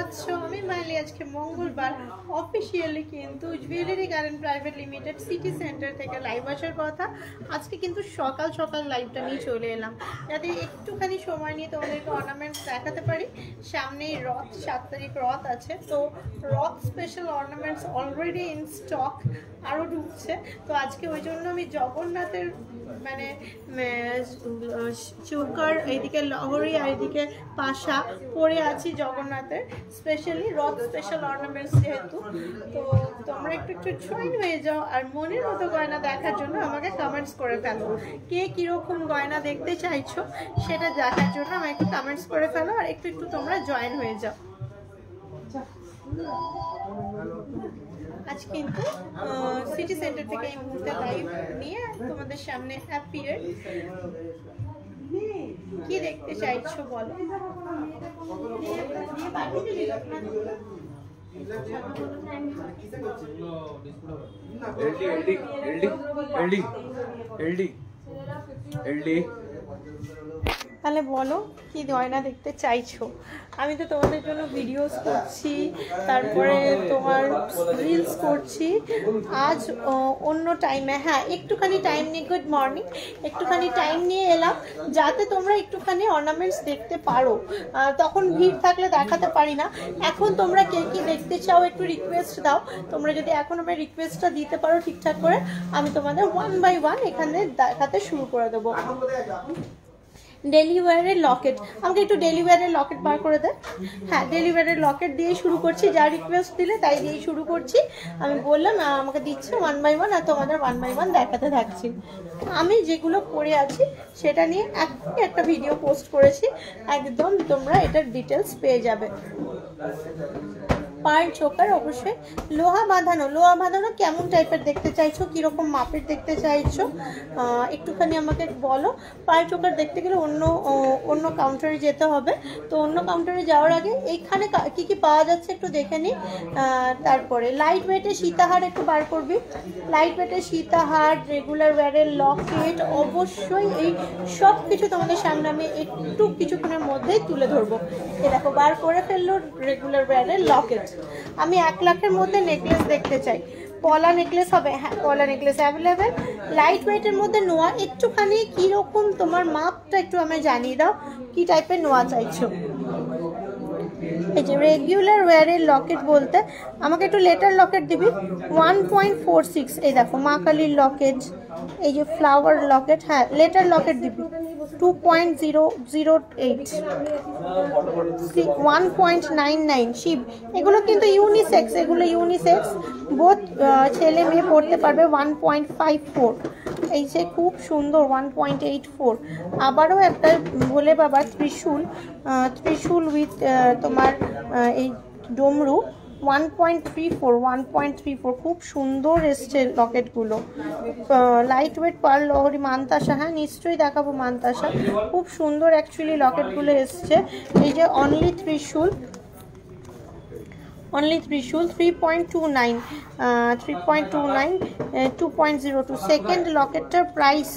আছো? আমি মাইলি। আজকে মঙ্গলবার অফিসিয়ালি কিন্তু jewellery garden private limited city centre থেকে লাইভ আসার কথা। আজকে কিন্তু সকাল সকাল লাইভটা নিয়ে চলে এলাম যাতে একটুখানি সময় নিয়ে তোমাদেরকে অর্নামেন্টস দেখাতে পারি। সামনেই রথ, 7 তারিখ রথ আছে, তো রথ special ornaments already in stock, আরও ঢুকছে। তো আজকে ওই জন্য আমি জগন্নাথের মানে চৌকার এইদিকে লহরি আর এইদিকে পাশা পরে আছি জগন্নাথের স্পেশালি রথ স্পেশাল অর্নামেন্টস যেহেতু। তো তোমরা একটু একটু জয়েন হয়ে যাও আর মনের মতো গয়না দেখার জন্য আমাকে কমেন্টস করে ফেলো। কে কীরকম গয়না দেখতে চাইছো সেটা দেখার জন্য আমাকে কমেন্টস করে ফেলো আর একটু একটু তোমরা জয়েন হয়ে যাও। আজ কিন্তু সিটি সেন্টার থেকে এই মুহূর্তে লাইভ নিয়ে তোমাদের সামনে অ্যাপিয়ার। কি দেখতে চাইছো বলো? তাহলে বলো কি গয়না দেখতে চাইছো? আমি তো তোমাদের জন্য ভিডিওস করছি, তারপরে তোমার রিলস করছি। আজ অন্য টাইমে, হ্যাঁ একটুখানি টাইম নিয়ে, গুড মর্নিং, একটুখানি টাইম নিয়ে এলাম যাতে তোমরা একটুখানি অর্নামেন্টস দেখতে পারো। তখন ভিড় থাকলে দেখাতে পারি না। এখন তোমরা কে কি দেখতে চাও একটু রিকোয়েস্ট দাও। তোমরা যদি এখন আমার রিকোয়েস্টটা দিতে পারো ঠিকঠাক করে, আমি তোমাদের 1 বাই 1 এখানে দেখাতে শুরু করে দেবো। ডেলিভারের লকেট, আমাকে একটু ডেলিভারের লকেট বার করে দেয়। হ্যাঁ, ডেলিভারের লকেট দিয়ে শুরু করছি, যা রিকোয়েস্ট দিলে তাই দিয়েই শুরু করছি। আমি বললাম আমাকে দিচ্ছে 1 বাই 1 আর তোমাদের 1 বাই 1 দেখাতে থাকছি। আমি যেগুলো পরে আছি সেটা নিয়ে এখনই একটা ভিডিও পোস্ট করেছি, একদম তোমরা এটার ডিটেলস পেয়ে যাবে। পার চোকার অবশ্যই লোহা বাঁধানো কেমন টাইপের দেখতে চাইছো, কীরকম মাপের দেখতে চাইছো একটুখানি আমাকে বলো। পার চোকার দেখতে গেলে অন্য কাউন্টারে যেতে হবে। তো অন্য কাউন্টারে যাওয়ার আগে এইখানে কি কি পাওয়া যাচ্ছে একটু দেখে নিই। তারপরে লাইট ওয়েটের সীতাহার একটু বার করবি। লাইট ওয়েটের সীতাহার, রেগুলার ওয়্যারের লকেট, অবশ্যই এই সব কিছু তোমাদের সামনে আমি একটু কিছুক্ষণের মধ্যেই তুলে ধরবো। এ দেখো বার করে ফেললো রেগুলার ওয়্যারের লকেট। আমি 1 লাখের মধ্যে নেকলেস দেখতে চাই। পলা নেকলেস হবে? হ্যাঁ, পলা নেকলেস অ্যাভেলেবেল। লাইট ওয়েটের মধ্যে নোয়া, একটুখানি কীরকম তোমার মাপটা একটু আমি জানিয়ে দাও, কি টাইপের নোয়া চাইছো। এই যে রেগুলার ওয়্যারের লকেট বলতে আমাকে একটু লেটার লকেট দিবি। 1.46, এই দেখো মা কালীর লকেট, এই যে ফ্লাওয়ার লকেট, হ্যাঁ লেটার লকেট দিবি। 2.008, 1.99 শিব। এগুলো কিন্তু ইউনিসেক্স, বোথ ছেলে মেয়ে পড়তে পারবে। 1.54, এই যে খুব সুন্দর। 1.84, আবারও একটা ভোলে বাবা ত্রিশূল উইথ তোমার এই ডমরু। 1.34, খুব সুন্দর এসছে লকেটগুলো। লাইট ওয়েট পার লহরি মানতাসা, হ্যাঁ নিশ্চয়ই দেখাবো মানতাসা। খুব সুন্দর অ্যাকচুয়ালি লকেটগুলো এসছে। এই যে অনলি ত্রিশূল 3.29, 2.02। সেকেন্ড লকেটটার প্রাইস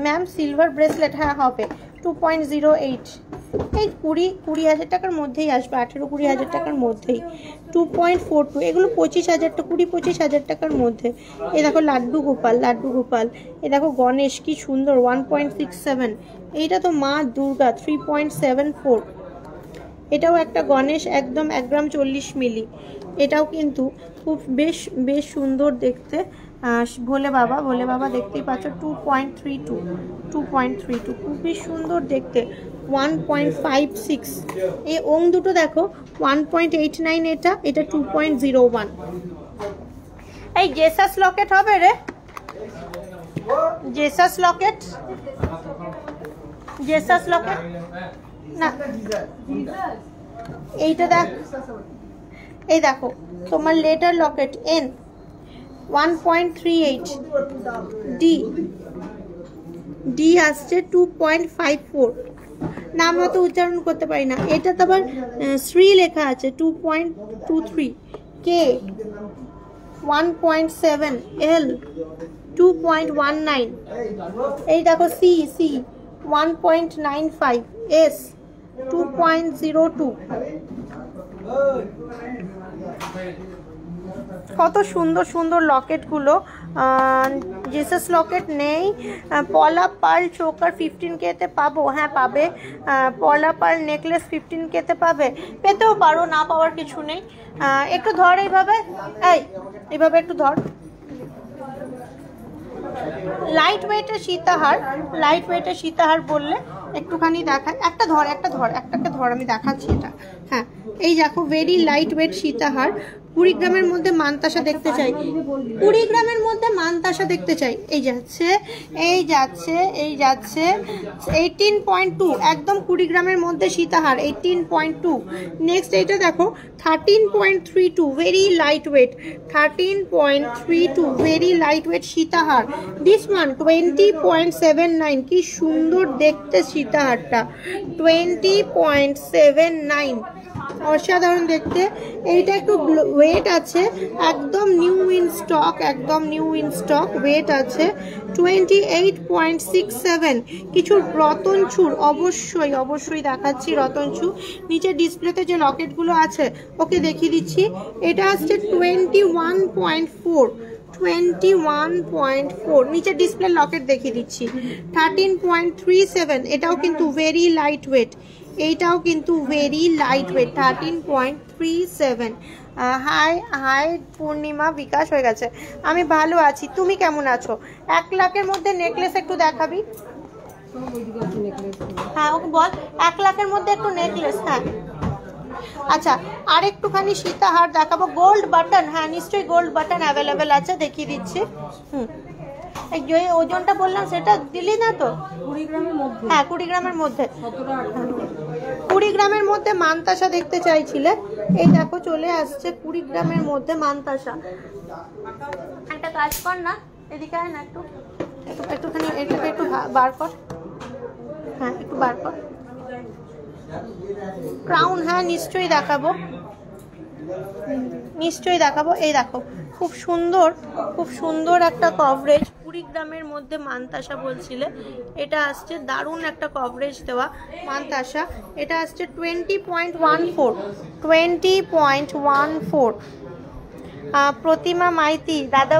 ম্যাম সিলভার ব্রেসলেট, হ্যাঁ হবে 2.08। এই 20,000 টাকার মধ্যেই আসবে, 18-20,000 টাকার মধ্যেই। 2.42, এগুলো 25,000 টা, 20-25,000 টাকার মধ্যে। এ দেখো লাড্ডু গোপাল, এ দেখো গণেশ, কি সুন্দর। 1.67, এইটা তো মা দুর্গা। 3.74, এটাও একটা গণেশ, একদম 1 গ্রাম 40 মিলি। এটাও কিন্তু খুব বেশ সুন্দর দেখতে। ভোলে বাবা দেখতেই পাচ্ছ। 2.32, খুবই সুন্দর দেখতে। 1.56, এই ওং দুটো দেখো। 1.89, এটা 2.01। এই জেসাস লকেট হবে রে, জেসাস লকেট না, এইটা দেখ, এই দেখো তোমার লেটার লকেট এন 1.38, ডি আসছে 2.54। নাম হয়তো উচ্চারণ করতে পারি না। এটা তো আবার শ্রী লেখা আছে। 2.23, কে 1.7, এল 2.19। এই দেখো সি 1.95, এস 2.02। কত সুন্দর সুন্দর লকেটগুলো। জিসাস লকেট নেই। পলা পার্ল চোকার 15K তে পাবো? হ্যাঁ পাবে। পলা পার্ল নেকলেস 15K তে পাবে, পেতেও পারো, না পাওয়ার কিছু নেই। একটু ধর এইভাবে, এইভাবে একটু ধর। লাইট ওয়েটের সীতাহার, লাইট ওয়েটের সীতাহার বললে একটুখানি দেখা, একটাকে ধর, আমি দেখাচ্ছি এটা। হ্যাঁ এই দেখো, ভেরি লাইট ওয়েট সীতাহার। 20 গ্রামের মধ্যে মানতাসা দেখতে চাই, 20 গ্রামের মধ্যে মানতাসা দেখতে চাই। এই যাচ্ছে 18.2, একদম 20 গ্রামের মধ্যে সীতাহার 18.2। নেক্সট এইটা দেখো 13.32, very light weight, 13.32, very light weight সীতাহার। দিস ওয়ান 20.79, কি সুন্দর দেখতে সীতাহারটা, 20.79, অসাধারণ দেখতে। এইটা একটু ওয়েট আছে, একদম নিউ ইন স্টক, একদম নিউ ইন স্টক, ওয়েট আছে 28.67। কিছু রতনচুর অবশ্যই দেখাচ্ছি, রতনচুর নিচে ডিসপ্লেতে যে লকেটগুলো আছে ওকে দেখিয়ে দিচ্ছি। এটা আসছে 21.4, 21.4, নিচে ডিসপ্লে লকেট দেখিয়ে দিচ্ছি। 13.37, এটাও কিন্তু ভেরি লাইট ওয়েট, এইটাও কিন্তু ভেরি লাইট ওয়েট, 13.37। হাই পূর্ণিমা, বিকাশ হয়ে গেছে। আমি ভালো আছি, তুমি কেমন আছো? 1 লাখের মধ্যে নেকলেস একটু দেখাবি? হ্যাঁ ওকে বল 1 লাখের মধ্যে একটু নেকলেস। হ্যাঁ আচ্ছা, আর একটুখানি সীতাহার দেখাবো। গোল্ড বাটন, হ্যাঁ নিশ্চয়ই গোল্ড বাটন অ্যাভেলেবেল আছে, দেখিয়ে দিচ্ছি। এই যে ওজনটা বললাম সেটা দিলি না তো? 20 গ্রামের মধ্যে, হ্যাঁ 20 গ্রামের মধ্যে, 20 গ্রামের মধ্যে মানতাসা দেখতে চাইছিলে, এই দেখো চলে আসছে 20 গ্রামের মধ্যে মানতাসা। একটা কাজ কর না, এদিকে আয় না, একটুখানি এটাকে একটু বার কর, হ্যাঁ একটু বার কর। ক্রাউন, হ্যাঁ নিশ্চয়ই দেখাবো, নিশ্চয়ই দেখাবো। এই দেখো খুব সুন্দর একটা কভারেজ, 20 গ্রামের মধ্যে মানতাসা বলছিলে, এটা আসছে দারুণ একটা কভারেজ দেওয়া মানতাসা। এটা আসছে 20.14, 20.14। প্রতিমা মাইতি, দাদা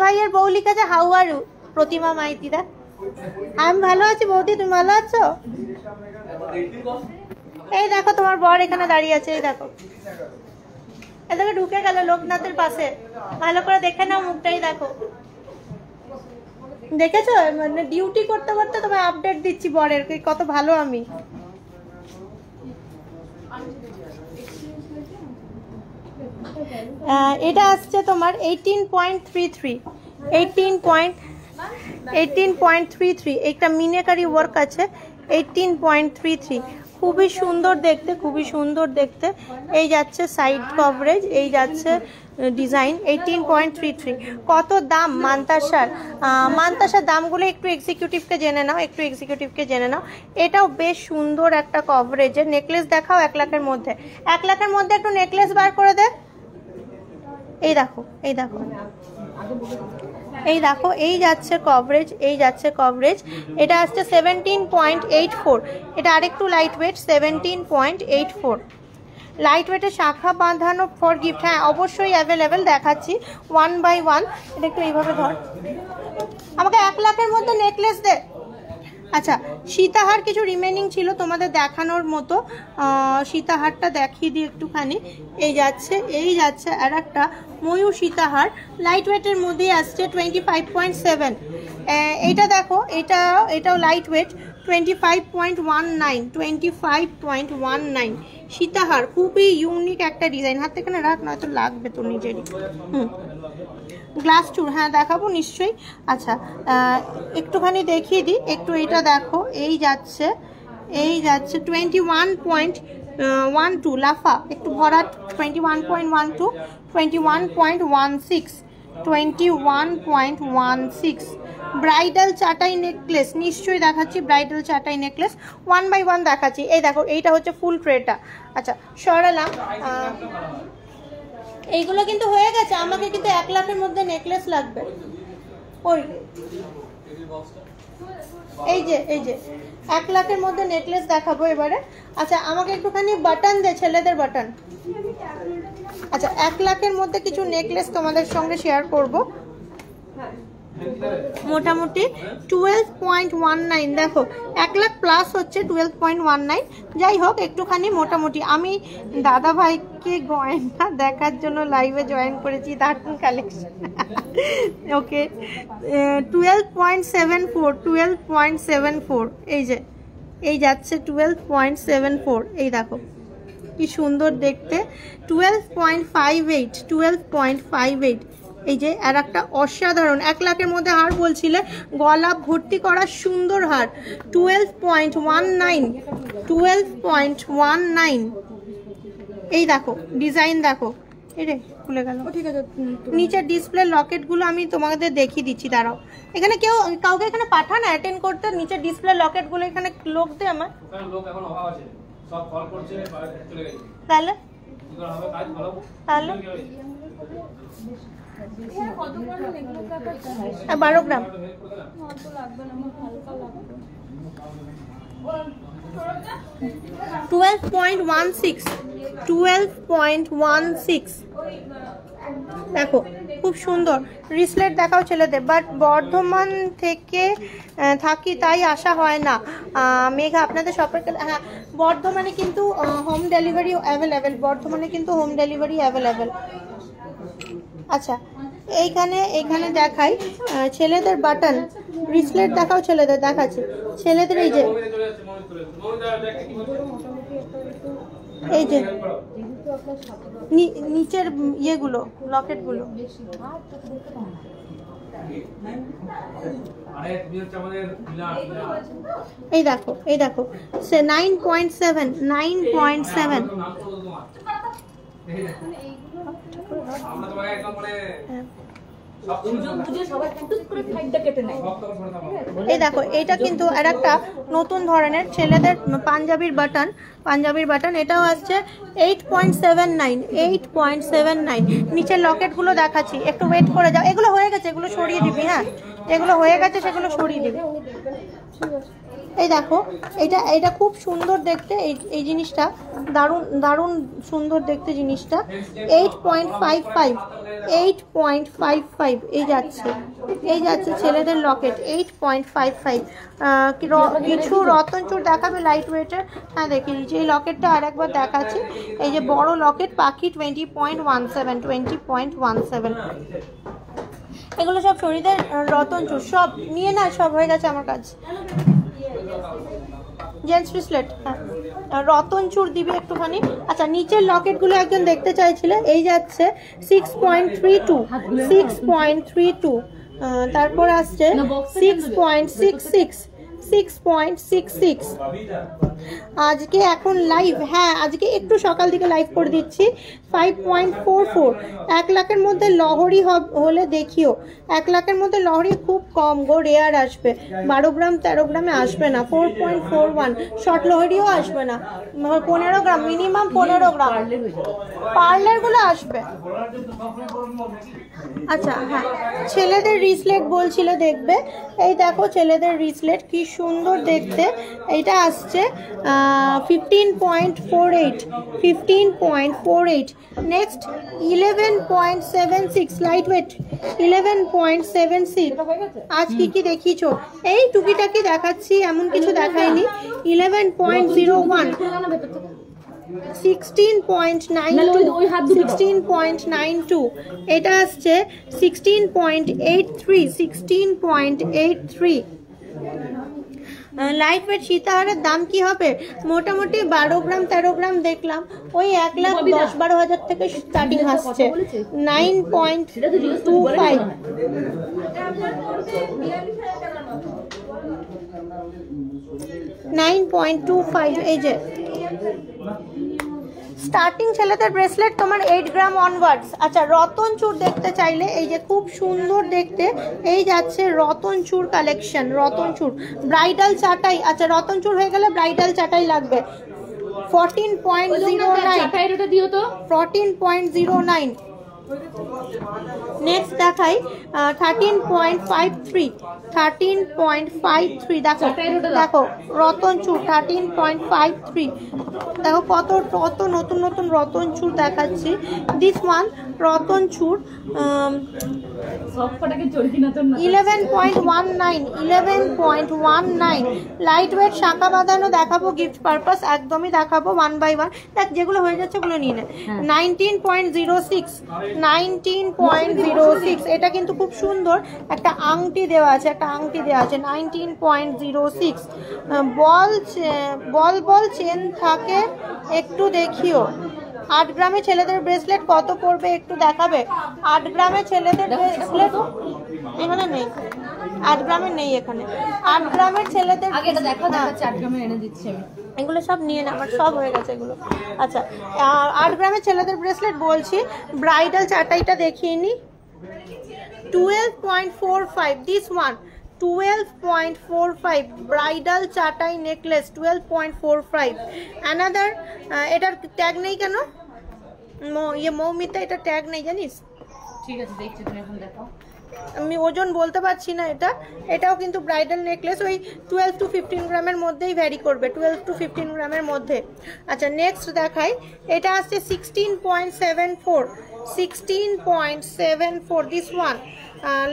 ভাইয়ের বউ লিখেছে হাউ আর ইউ। প্রতিমা মাইতি দা, আমি ভালো আছি বৌদি, তুমি ভালো আছো? এই দেখো তোমার বর এখানে দাঁড়িয়ে আছে, এই দেখো, এদিকে ঢুকে গেল লোকনাথের পাশে, ভালো করে দেখে নাও মুখটাই দেখো। দেখেছো, মানে ডিউটি করতে করতে তোমায় আপডেট দিচ্ছি বরের, কত ভালো আমি। এটা আসছে তোমার 18.33, 18.33, একটা মিনাকারি ওয়ার্ক আছে, 18.33, খুবই সুন্দর দেখতে, খুবই সুন্দর দেখতে। এই যাচ্ছে সাইড কভারেজ, এই যাচ্ছে ডিজাইন, 18.33। কত দাম মানতাসার? মানতাসার দামগুলো একটু এক্সিকিউটিভকে জেনে নাও, এটাও বেশ সুন্দর একটা কভারেজের নেকলেস। দেখাও 1 লাখের মধ্যে, 1 লাখের মধ্যে একটু নেকলেস বার করে দে। এই দেখো এই যাচ্ছে কভারেজ, এটা আসছে 17.84, এটা আরেকটু লাইট ওয়েট, 17.84। লাইট ওয়েটের শাখা বাঁধানো ফর গিফট, হ্যাঁ অবশ্যই অ্যাভেলেবেল, দেখাচ্ছি 1 by 1। এটা একটু এইভাবে ধর, আমাকে 1 লাখের মধ্যে নেকলেস দে। আচ্ছা, সীতাহার কিছু রিমেনিং ছিল তোমাদের দেখানোর মতো, সীতাহারটা দেখিয়ে দিই একটুখানি। এই যাচ্ছে আর একটা ময়ূর সীতাহার, লাইট ওয়েটের মধ্যেই আসছে 25.7। এইটা দেখো, এটাও লাইট ওয়েট, 25.19 সীতাহার, খুবই ইউনিক একটা ডিজাইন। হাত থেকে না রাখ, নয়তো লাগবে তো নিজেরই। গ্লাস চুর, হ্যাঁ দেখাবো নিশ্চয়ই। আচ্ছা একটুখানি দেখিয়ে দিই, একটু এটা দেখো, এই যাচ্ছে 21.12 লাফা, একটু ভরাট, 21.12, 21.16, ব্রাইডাল চাটাই নেকলেস, নিশ্চয়ই দেখাচ্ছি ব্রাইডাল চাটাই নেকলেস, 1 by 1 দেখাচ্ছি। এই দেখো, এইটা হচ্ছে ফুল ট্রেটা। আচ্ছা সরালাম, এইগুলো কিন্তু হয়ে গেছে, আমাকে কিন্তু 1 লাখের মধ্যে নেকলেস লাগবে। ওই এই যে 1 লাখের মধ্যে নেকলেস দেখাবো এবারে। আচ্ছা আমাকে একটুখানি বাটন দে, ছেলেদের বাটন। আচ্ছা 1 লাখের মধ্যে কিছু নেকলেস তোমাদের সঙ্গে শেয়ার করব। মোটামুটি 12.19, দেখো 1 লাখ প্লাস হচ্ছে 12.19। যাই হোক একটুখানি মোটামুটি আমি দাদা ভাইকে গয়না দেখার জন্য লাইভে জয়েন করেছি, দারুণ কালেকশন। ওকে 12.74, এই যাচ্ছে 12.74, এই দেখো কি সুন্দর দেখতে। 12.58, এই যে আর একটা অসাধারণ 1 লাখের মধ্যে হার বলছিলে, গলা ভর্তি করা সুন্দর হার। 12.19, এই দেখো ডিজাইন দেখো, এরে খুলে গেল, ঠিক আছে। নিচের ডিসপ্লে লকেটগুলো আমি তোমাদের দেখিয়ে দিচ্ছি, দাঁড়াও। এখানে কাউকে এখানে পাঠান অ্যাটেন্ড করতে, নিচের ডিসপ্লে লকেটগুলো এখানে লোক দে আমার, লোক এখন অভাব আছে, সব কল করছে চলে গেছে। তাহলে তাহলে 12 গ্রাম 12.16, দেখো খুব সুন্দর রিসলেট দেখাও ছেলেদের। বাট বর্ধমান থেকে থাকি তাই আসা হয় না। মেঘা আপনাদের শপের, হ্যাঁ বর্ধমানে কিন্তু হোম ডেলিভারি অ্যাভেলেবেল, আচ্ছা এইখানে দেখাই ছেলেদের বাটন রিসলেট দেখাও, ছেলেদের দেখাচ্ছি। ছেলেদের এই যে নিচের ইয়েগুলো লকেটগুলো, এই দেখো সে 9.7, এই দেখো এটা কিন্তু আর একটা নতুন ধরনের ছেলেদের পাঞ্জাবির বাটন, এটাও আসছে 8.79, নিচের লকেটগুলো দেখাচ্ছি, একটু ওয়েট করে যাও। এগুলো হয়ে গেছে, এগুলো সরিয়ে দিবি, হ্যাঁ এগুলো হয়ে গেছে, সেগুলো সরিয়ে দিবি। এই দেখো এটা খুব সুন্দর দেখতে, এই জিনিসটা দারুণ সুন্দর দেখতে জিনিসটা। 8.55, এই যাচ্ছে ছেলেদের লকেট 8.55। কিছু রতনচুর দেখাবে লাইট ওয়েটের, হ্যাঁ দেখিয়ে দিচ্ছি। এই লকেটটা আর একবার দেখাচ্ছি, এই যে বড় লকেট পাখি 20.17, এগুলো সব শরীরের রতনচুর, সব নিয়ে না, সব হয়ে গেছে আমার কাজ। জেন্টস ব্রেসলেট, হ্যাঁ রতনচুর দিবি একটুখানি। আচ্ছা নিচের লকেটগুলো একজন দেখতে চাইছিলে, এই যাচ্ছে 6.32, তারপর আসছে 6.66, আজকে এখন লাইভ, হ্যাঁ আজকে একটু সকাল দিকে লাইভ করে দিচ্ছি। 5.44, 1 লাখের মধ্যে লহরি হলে দেখিও। 1 লাখের মধ্যে লহরি খুব কম গো, রেয়ার আসবে, 12 গ্রাম 13 গ্রামে আসবে না। 4.41 শর্ট লহরিও আসবে না, 15 গ্রাম মিনিমাম, 15 গ্রাম পার্লার গুলো আসবে। আচ্ছা হ্যাঁ ছেলেদের রিসলেট বলছিল দেখবে, এই দেখো ছেলেদের রিসলেট কি সুন্দর দেখতে। এটা আসছে 15.48, নেক্সট 11.76 লাইট ওয়েট 11.76। আজ কি দেখিয়েছো? এই টুকিটাকি দেখাচ্ছি, এমন কিছু দেখায়নি। 11.01, 16.92, এটা আসছে 16.83। লাইট ওয়েট সীতাহারের দাম কি হবে? মোটামুটি 12 গ্রাম 13 গ্রাম দেখলাম, ওই 1,10,12 হাজার থেকে স্টার্টিং আসছে। 9.25, 9.25, এই যে স্টার্টিং ছেলেদের ব্রেসলেট তোমার 8 গ্রাম অনওয়ার্ডস। আচ্ছা রতনচুর দেখতে চাইলে এই যে খুব সুন্দর দেখতে, এই যাচ্ছে রতনচুর কালেকশন, রতনচুর ব্রাইডাল চাটাই। আচ্ছা রতনচুর হয়ে গেলে ব্রাইডাল চাটাই লাগবে। 14.09, 14.09, নেক্সট দেখাই 13.53 13.53 দেখো দেখো রতন চুর 13.53 দেখো কত কত নতুন নতুন রতন চুর দেখাচ্ছি। দিস ওয়ান রতন চুর 11.19 লাইট ওয়েট শাখা বাঁধানো দেখাবো গিফট পারপাস একদমই দেখাবো 1 বাই 1 দেখ যেগুলো হয়ে যাচ্ছে ওগুলো নিয়ে নে। 19.06 এটা কিন্তু খুব সুন্দর একটা আংটি দেওয়া আছে 19.06 বল চেন থাকে একটু দেখিও। 8 গ্রামে ছেলেদের ব্রেসলেট কত পড়বে একটু দেখাবে? 8 গ্রামে ছেলেদের ব্রেসলেট এখানে নেই, 8 গ্রামের নেই এখানে। 8 গ্রামের ছেলেদের আগে এটা দেখো দেখাচ্ছি 8 গ্রামের এনে দিচ্ছি আমি। এগুলো সব নিয়ে না আমার সব হয়ে গেছে এগুলো। আচ্ছা 8 গ্রামের ছেলেদের ব্রেসলেট বলছি, ব্রাইডাল চাটাইটা দেখিয়ে নি 12.45 দিস ওয়ান 12.45 ব্রাইডাল চাটাই নেকলেস 12.45 অ্যানাদার। এটার ট্যাগ নেই কেন মৌমিতা? এটা ট্যাগ নেই জানিস? ঠিক আছে দেখছি, তুমি এখন দেখো। আমি ওজন বলতে পারছি না এটাও কিন্তু ব্রাইডাল নেকলেস ওই 12 টু 15 গ্রামের মধ্যেই ভ্যারি করবে, 12 টু 15 গ্রামের মধ্যে। আচ্ছা নেক্সট দেখাই, এটা আসছে 16.74 this one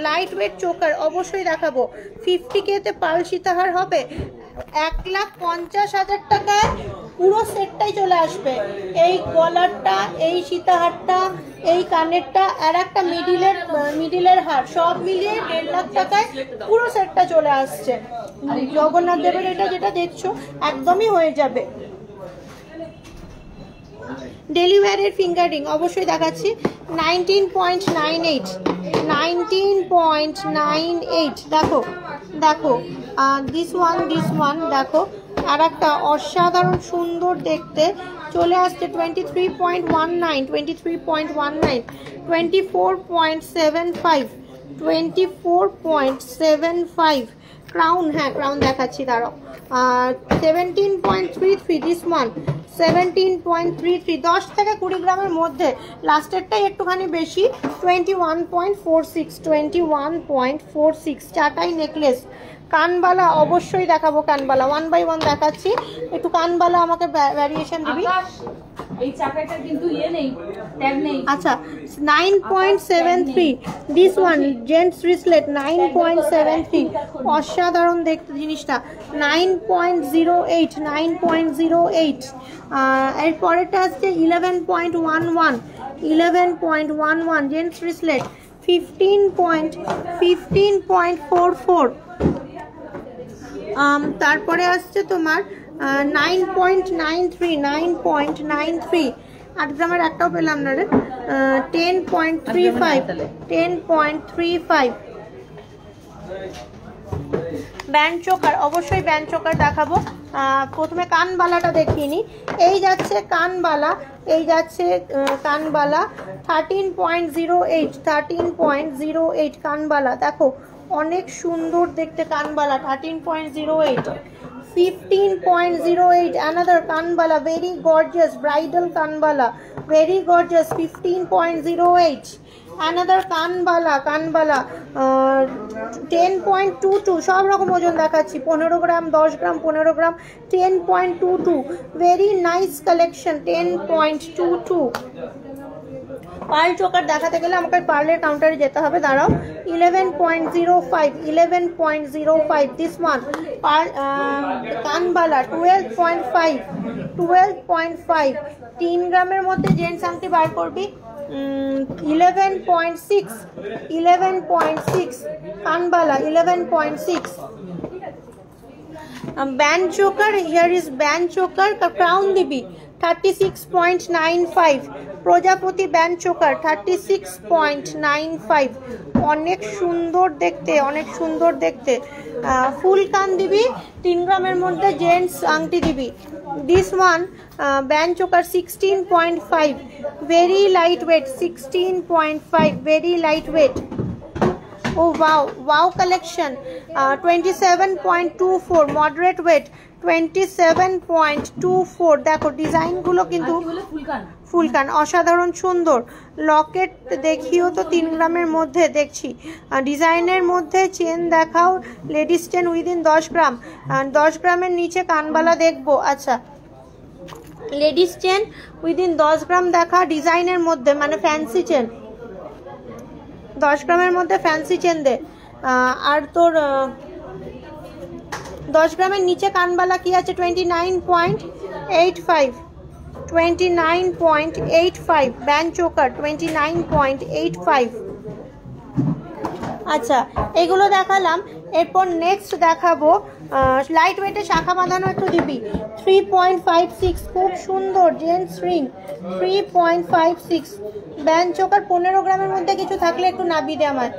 light weight choker অবশ্যই দেখাবো। 50K তে পাল সীতাহার হবে 1,50,000 টাকায় পুরো সেটটাই চলে আসবে। এই গলারটা, এই সীতাহারটা, এই কানেরটা আর একটা মিডিলের হার সব মিলিয়ে 1.5 লাখ টাকায় পুরো সেটটা চলে আসছে। জগন্নাথ দেবের এটা যেটা দেখছো একদমই হয়ে যাবে। ডেলিভারের ফিঙ্গারিং অবশ্যই দেখাচ্ছি 19.98 দেখো দেখো দিস ওয়ান দেখো আর একটা অসাধারণ সুন্দর দেখতে চলে আসছে 23.19 24.75 ক্রাউন। হ্যাঁ ক্রাউন দেখাচ্ছি দাঁড়াও 17.33 দিস ওয়ান 17.33 10 থেকে 20 গ্রামের মধ্যে লাস্টেরটাই একটুখানি বেশি 21.46 চাটাই নেকলেস। কানবালা অবশ্যই দেখাবো, কানবালা 1 বাই 1 দেখাচ্ছি। একটু কানবালা আমাকে ভ্যারিয়েশন দিবি। এই চাকাটা কিন্তু নেই, ট্যাগ নেই। আচ্ছা 9.73 দিস ওয়ান জেন্টস ব্রেসলেট 9.73 অসাধারণ দেখতে জিনিসটা 9.08 এর পরেরটা আসছে 11.11 জেন্টস ব্রেসলেট 15.44 তারপরে আসছে তোমার 9.93 8 গ্রামের একটাও পেলাম না রে 10.35 ব্যান্ড চোকার অবশ্যই ব্যান্ড চোকার দেখাবো। প্রথমে কানবালাটা দেখিয়ে নিই। এই যাচ্ছে কানবালা 13.08 কানবালা দেখো অনেক সুন্দর দেখতে কানবালা 13.08 15.08 another kanbala very gorgeous bridal kanbala very gorgeous 15.08 another kanbala 10.22 সব রকম ওজন দেখাচ্ছি 15 gram 10 gram 15 gram 10.22 very nice collection 10.22 pearl choker দেখাতে গেলে আমাকে পার্লের কাউন্টারে যেতে হবে দাঁড়াও 11.05 দিস ওয়ান কানবালা 12.5 3 গ্রামের মধ্যে জেন্টস আংটি বার করবি 11.6 কানবালা 11.6 band choker here is band choker crown dibi 36.95 প্রজাপতি ব্যান্ড চোকার 36.95 অনেক সুন্দর দেখতে ফুল কান দিবি 3 গ্রামের মধ্যে জেন্টস আংটি দিবি this one band choker 16.5 very light weight 16.5 very light weight oh wow wow collection 27.24 moderate weight 27.24 দেখো ডিজাইনগুলো কিন্তু ফুলকান অসাধারণ সুন্দর লকেট দেখিও তো 3 গ্রামের মধ্যে দেখছি ডিজাইনের মধ্যে চেন দেখাও লেডিস চেন উইদিন 10 গ্রাম 10 গ্রামের নিচে কানবালা দেখবো আচ্ছা লেডিস চেন উইদিন 10 গ্রাম দেখা ডিজাইনের মধ্যে মানে ফ্যান্সি চেন 10 গ্রামের মধ্যে ফ্যান্সি চেন দে আর তোর 10 গ্রামের নিচে কানবালা কি আছে 29.85 ব্যান্ড চোকার 29.85 আচ্ছা এগুলো দেখালাম এরপর নেক্সট দেখাবো লাইট ওয়েটে শাখা বাঁধানো একটু দিবি 3.56 খুব সুন্দর জেন্টস রিং 3.56 ব্যান্ড চোকার 15 গ্রামের মধ্যে কিছু থাকলে একটু নাবি দে আমার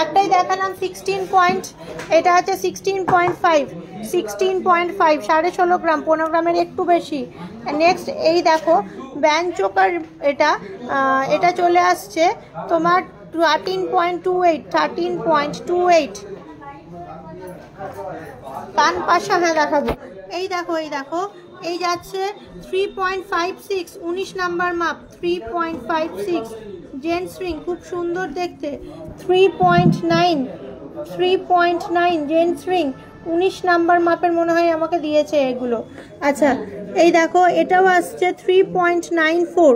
একটাই দেখালাম 16 পয়েন্ট এটা আছে 16.5 16.5 গ্রাম 15 গ্রামের একটু বেশি নেক্সট এই দেখো ব্যান্ড চোকার এটা চলে আসছে তোমার 13.28 কান পাশা হ্যাঁ দেখাবো এই দেখো এই যাচ্ছে 3.56 19 নাম্বার মাপ 3.56 জেন্টস রিং খুব সুন্দর দেখতে 3.9 জেন্টস রিং 19 নাম্বার মাপের মনে হয় আমাকে দিয়েছে এগুলো আচ্ছা এই দেখো এটাও আসছে 3.94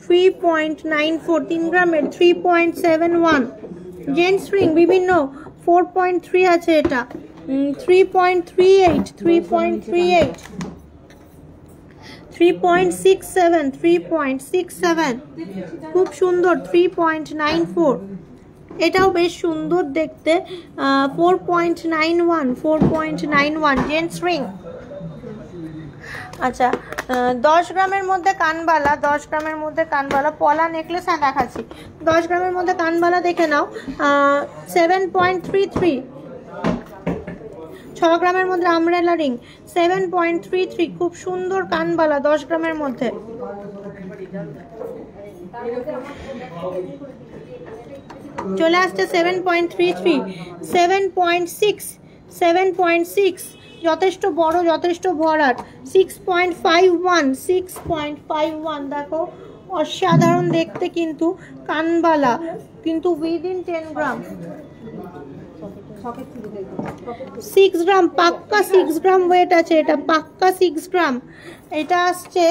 3 গ্রামের 3.71 জেন্টস রিং বিভিন্ন 4.3 আছে এটা 3.38 3.67 খুব সুন্দর 3.94 এটাও বেশ সুন্দর দেখতে 4.91 জেন্টস রিং আচ্ছা 10 গ্রামের মধ্যে কানবালা 10 গ্রামের মধ্যে কানবালা পলা নেকলেস হ্যাঁ দেখাচ্ছি 10 গ্রামের মধ্যে কানবালা দেখে নাও 7.33 6 গ্রামের মধ্যে আমরেলা রিং 7.33 খুব সুন্দর কানবালা 10 গ্রামের মধ্যে চলে আসছে 7.6 যথেষ্ট বড় যথেষ্ট ভরাট 6.51 দেখো অসাধারণ দেখতে কিন্তু কানবালা কিন্তু উইদিন 10 গ্রাম 6 গ্রাম পাক্কা 6 গ্রাম ওয়েট আছে এটা পাক্কা 6 গ্রাম এটা আসছে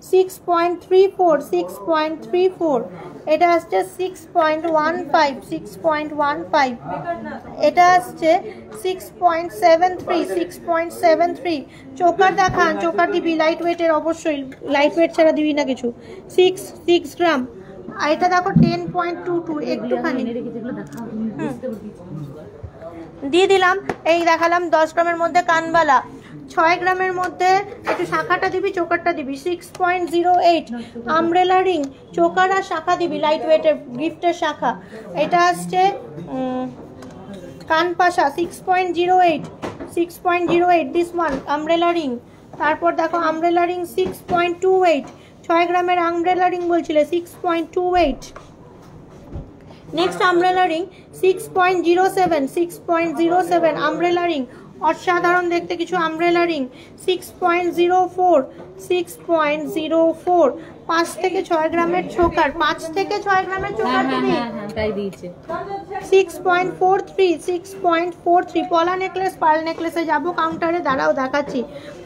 6.34 এটা আসছে 6.15 এটা আসছে 6.73 চোকার দেখান চোকার দিবি লাইট ওয়েটের অবশ্যই লাইট ওয়েট ছাড়া দিবি না কিছু 6 গ্রাম আর এটা দেখো 10.22 একটুখানি দিয়ে দিলাম এই দেখালাম 10 গ্রামের মধ্যে কানবালা 6 গ্রামের মধ্যে একটু শাখাটা দিবি চোকারটা দিবি 6.08 আমব্রেলা রিং চোকার আর শাখা দিবি লাইট ওয়েটের গিফটের শাখা এটা আসছে কানপাশা 6.08 দিস ওয়ান আমব্রেলা রিং তারপর দেখো আমব্রেলা রিং 6.28 6 গ্রামের আমব্রেলা রিং বলছিলে 6.28 next umbrella ring 6.07 umbrella ring অসাধারণ দেখতে কিছু আমব্রেলা রিং 6.04 5 থেকে 6 গ্রামের চোকার 5 থেকে 6 গ্রামের চোকার দিবি তাই দিয়েছে 6.43 পলা নেকলেস পার্ল নেকলেসে যাবো কাউন্টারে দাঁড়াও দেখাচ্ছি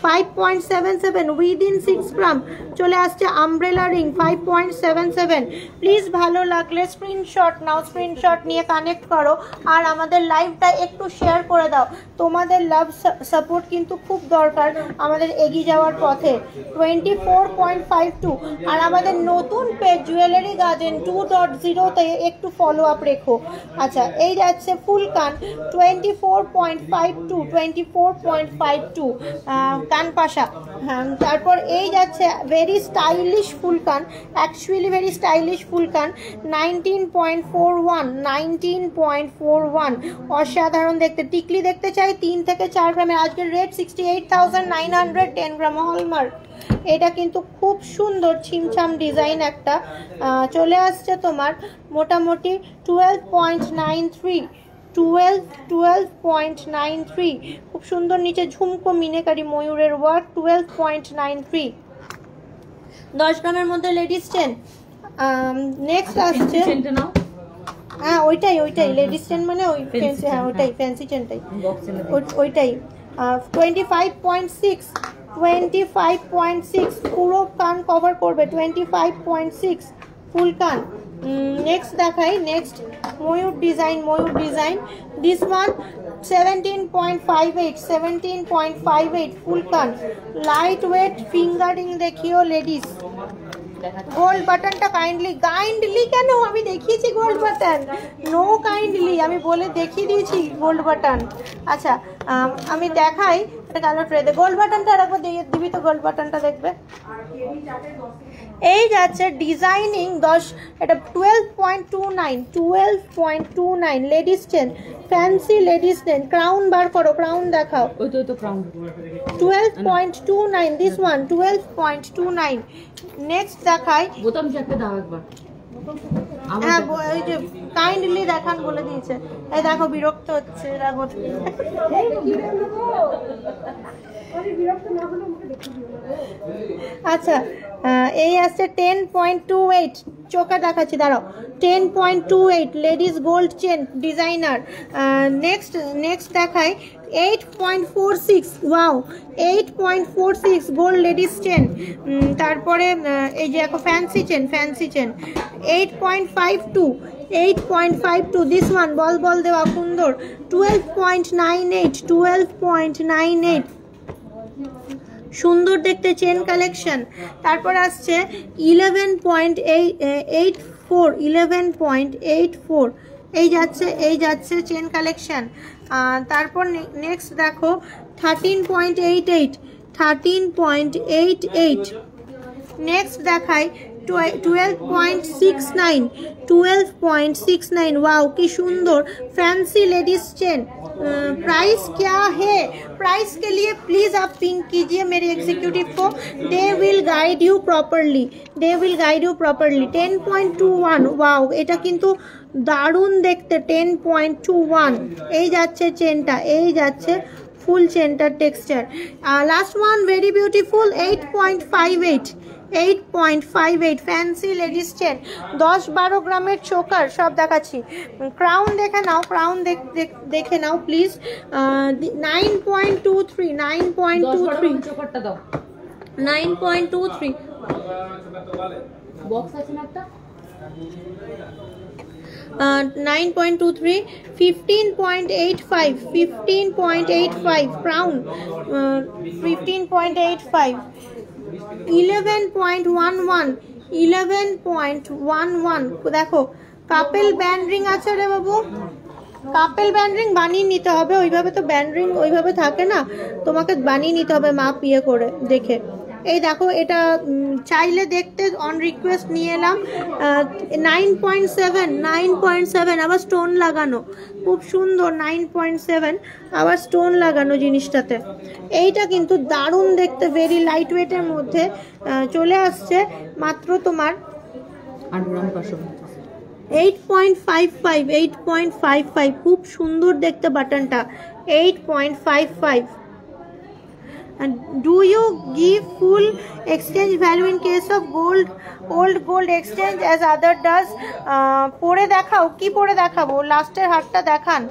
5.77 উইদিন 6 গ্রাম চলে আসছে আমব্রেলা রিং 5.77 প্লিজ ভালো লাগলে স্ক্রিনশট নাও স্ক্রিনশট নিয়ে কানেক্ট করো আর আমাদের লাইভটা একটু শেয়ার করে দাও তোমাদের লাভ সাপোর্ট কিন্তু খুব দরকার আমাদের এগিয়ে যাওয়ার পথে 24.52 আর আমাদের নতুন পেজ জুয়েলারি গার্ডেন 2.0 তে একটু ফলো আপ রেখো আচ্ছা এই যাচ্ছে ফুল কান 24.52 কান পাশা হ্যাঁ তারপর এই যাচ্ছে ভেরি স্টাইলিশ ফুল কান অ্যাকচুয়ালি ভেরি স্টাইলিশ ফুল কান 19.41 অসাধারণ দেখতে টিকলি দেখতে চাই 3 থেকে 4 গ্রামের আজকের রেট 68,910 গ্রাম হলমার্ক এটা কিন্তু খুব সুন্দর ছিমছাম ডিজাইন একটা চলে আসছে তোমার মোটামুটি 12.93 12.93, খুব সুন্দর নিচে ঝুমকো মিনেকারি ময়ূরের ওয়ার্ক, 12.93, 10 গ্রামের মধ্যে লেডিস চেন। নেক্সট আসছে, হ্যাঁ ওইটাই লেডিস চেন মানে ওই ফ্যান্সি, হ্যাঁ ওইটাই ফ্যান্সি চেনটাই, ওইটাই 25.6 পুরো কান কভার করবে, 25.6 ফুল কান। নেক্সট দেখাই, next Mayur design, this one 17.58 ফুল কান, লাইট ওয়েট ফিঙ্গারিং দেখিও লেডিস। গোল্ড বাটনটা কাইন্ডলি কেন আমি দেখিয়েছি গোল্ড বাটন, নো কাইন্ডলি আমি বলে দেখিয়ে দিয়েছি গোল্ড বাটন। আচ্ছা আমি দেখাই এটা কালো ট্রেতে, গোল্ড বাটনটা আর একবার দিয়ে দিবি তো, গোল্ড বাটনটা দেখবে। এই যাচ্ছে ডিজাইনিং 10, এটা 12.29 ladies chain, fancy ladies chain. Crown বার করো, ক্রাউন দেখাও, ওই তো ক্রাউন 12.29, দিস ওয়ান 12.29। নেক্সট দেখাই, বোতাম চেকটা দাও একবার, হ্যাঁ ওই যে কাইন্ডলি দেখান বলে দিয়েছে। এই দেখো বিরক্ত হচ্ছে, দেখো আচ্ছা এই আসছে 10.28, চোখে দেখাচ্ছি দাঁড়াও, 10.28 ladies gold chain designer. Next দেখাই 8.46, ওয়াও 8.46 গোল্ড লেডিস চেন। তারপরে এই যে দেখো ফ্যান্সি চেন 8.52, দিস ওয়ান বল দেওয়া সুন্দর, 12.98 সুন্দর দেখতে চেন কালেকশন। তারপর আসছে 11.84, এই যাচ্ছে চেন কালেকশন। তারপর নেক্সট দেখো 13.88, নেক্সট দেখাই 12.69, वाओ की सुंदर फैंसी लेडीज चेन। प्राइस क्या है? प्राइस के लिए प्लीज आप पिंक कीजिए मेरे एग्जीक्यूटिव को, they will guide you properly, 10.21, wow এটা কিন্তু দারুণ দেখতে, 10.21 এই যাচ্ছে চেনটা, এই যাচ্ছে ফুল চেনটার texture. Last one very beautiful 8.58 fancy ladies chain, 10-12 গ্রামের চোকার সব দেখাচ্ছি। ক্রাউন দেখে নাও, ক্রাউন দেখে নাও প্লিজ। 9.23 চোকারটা দাও, 9.23 বক্স আছে না একটা, 9.23, 15.85 ক্রাউন, 15.85, 11.11 দেখো কাপেল ব্যান্ড রিং আছে রে বাবু, কাপেল ব্যান্ড রিং বানিয়ে নিতে হবে, ওইভাবে তো ব্যান্ড রিং ওইভাবে থাকে না, তোমাকে বানিয়ে নিতে হবে মাপ ইয়ে করে দেখে। এই দেখো এটা চাইলে দেখতে অন রিকোয়েস্ট নিয়ে এলাম। 9.7 আবার স্টোন লাগানো, খুব সুন্দর 9.7 আবার স্টোন লাগানো জিনিসটাতে। এইটা কিন্তু দারুণ দেখতে, ভেরি লাইট ওয়েটের মধ্যে চলে আসছে মাত্র তোমার 8.55, খুব সুন্দর দেখতে বাটনটা, 8.55। And do you give full exchange value in case of old gold exchange as other does? পরে দেখাও, কি পরে দেখাবো? লাস্টের হারটা দেখান,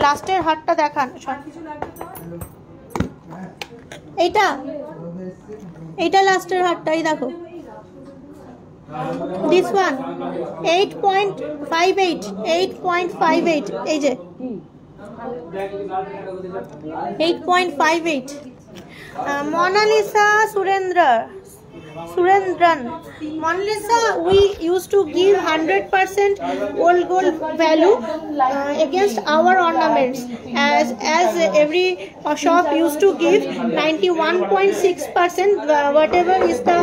লাস্টের হারটা দেখান। এইটা লাস্টের হারটাই দেখো, this one 8.58 এই যে 8.58। Monalisa Surendran, Monalisa, we used to give 100% old gold value against our ornaments, as every shop used to give 91.6%, whatever is the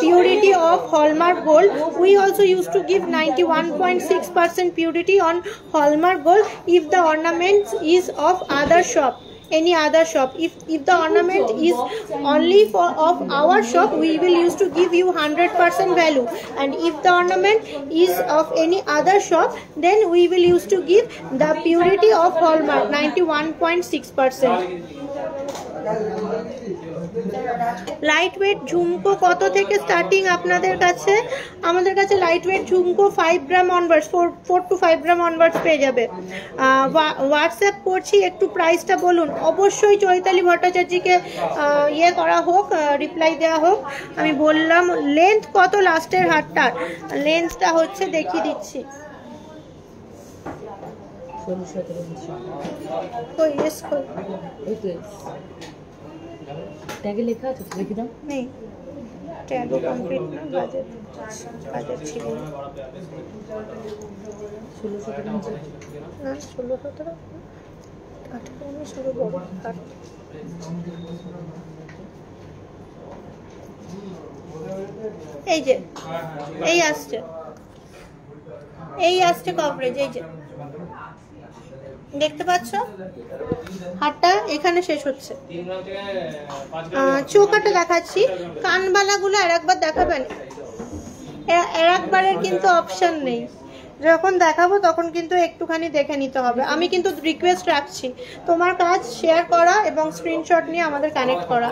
purity of Hallmark gold. We also used to give 91.6% purity on Hallmark gold if the ornament is of other shop. any other shop. If the ornament is only for of our shop, we will use to give you 100% value, and if the ornament is of any other shop, then we will use to give the purity of hallmark 91.6%. Light weight ঝুমকো কত থেকে starting আপনাদের কাছে? আমাদের কাছে light weight ঝুমকো 5 গ্রাম onwards, 4 to 5 গ্রাম অনওয়ার্ডস পেয়ে যাবে। হোয়াটসঅ্যাপ করছি, একটু প্রাইসটা বলুন। অবশ্যই চৈতালি ভট্টাচার্যকে ইয়ে করা হোক, রিপ্লাই দেওয়া হোক। আমি বললাম লেন্থ কত লাস্টের হারটার, লেন্থটা হচ্ছে দেখিয়ে দিচ্ছি। কই এস কই এই তো ট্যাগে লেখা আছে, দেখি দাও। নেই, ট্যাগও কমপ্লিট না, বাজেট ছিল না। 16-17 ইঞ্চি না, 16-17 18 শুরু বড় কাট। এই যে এই আসছে কভারেজ, এই যে দেখতে পাচ্ছ, হাতটা এখানে শেষ হচ্ছে। চৌকাটা দেখাচ্ছি, কানবালাগুলো আর একবার দেখাবেন? আর একবারের কিন্তু অপশন নেই, যখন দেখাবো তখন কিন্তু একটুখানি দেখে নিতে হবে। আমি কিন্তু রিকোয়েস্ট রাখছি, তোমার কাজ শেয়ার করা এবং স্ক্রিনশট নিয়ে আমাদের কানেক্ট করা।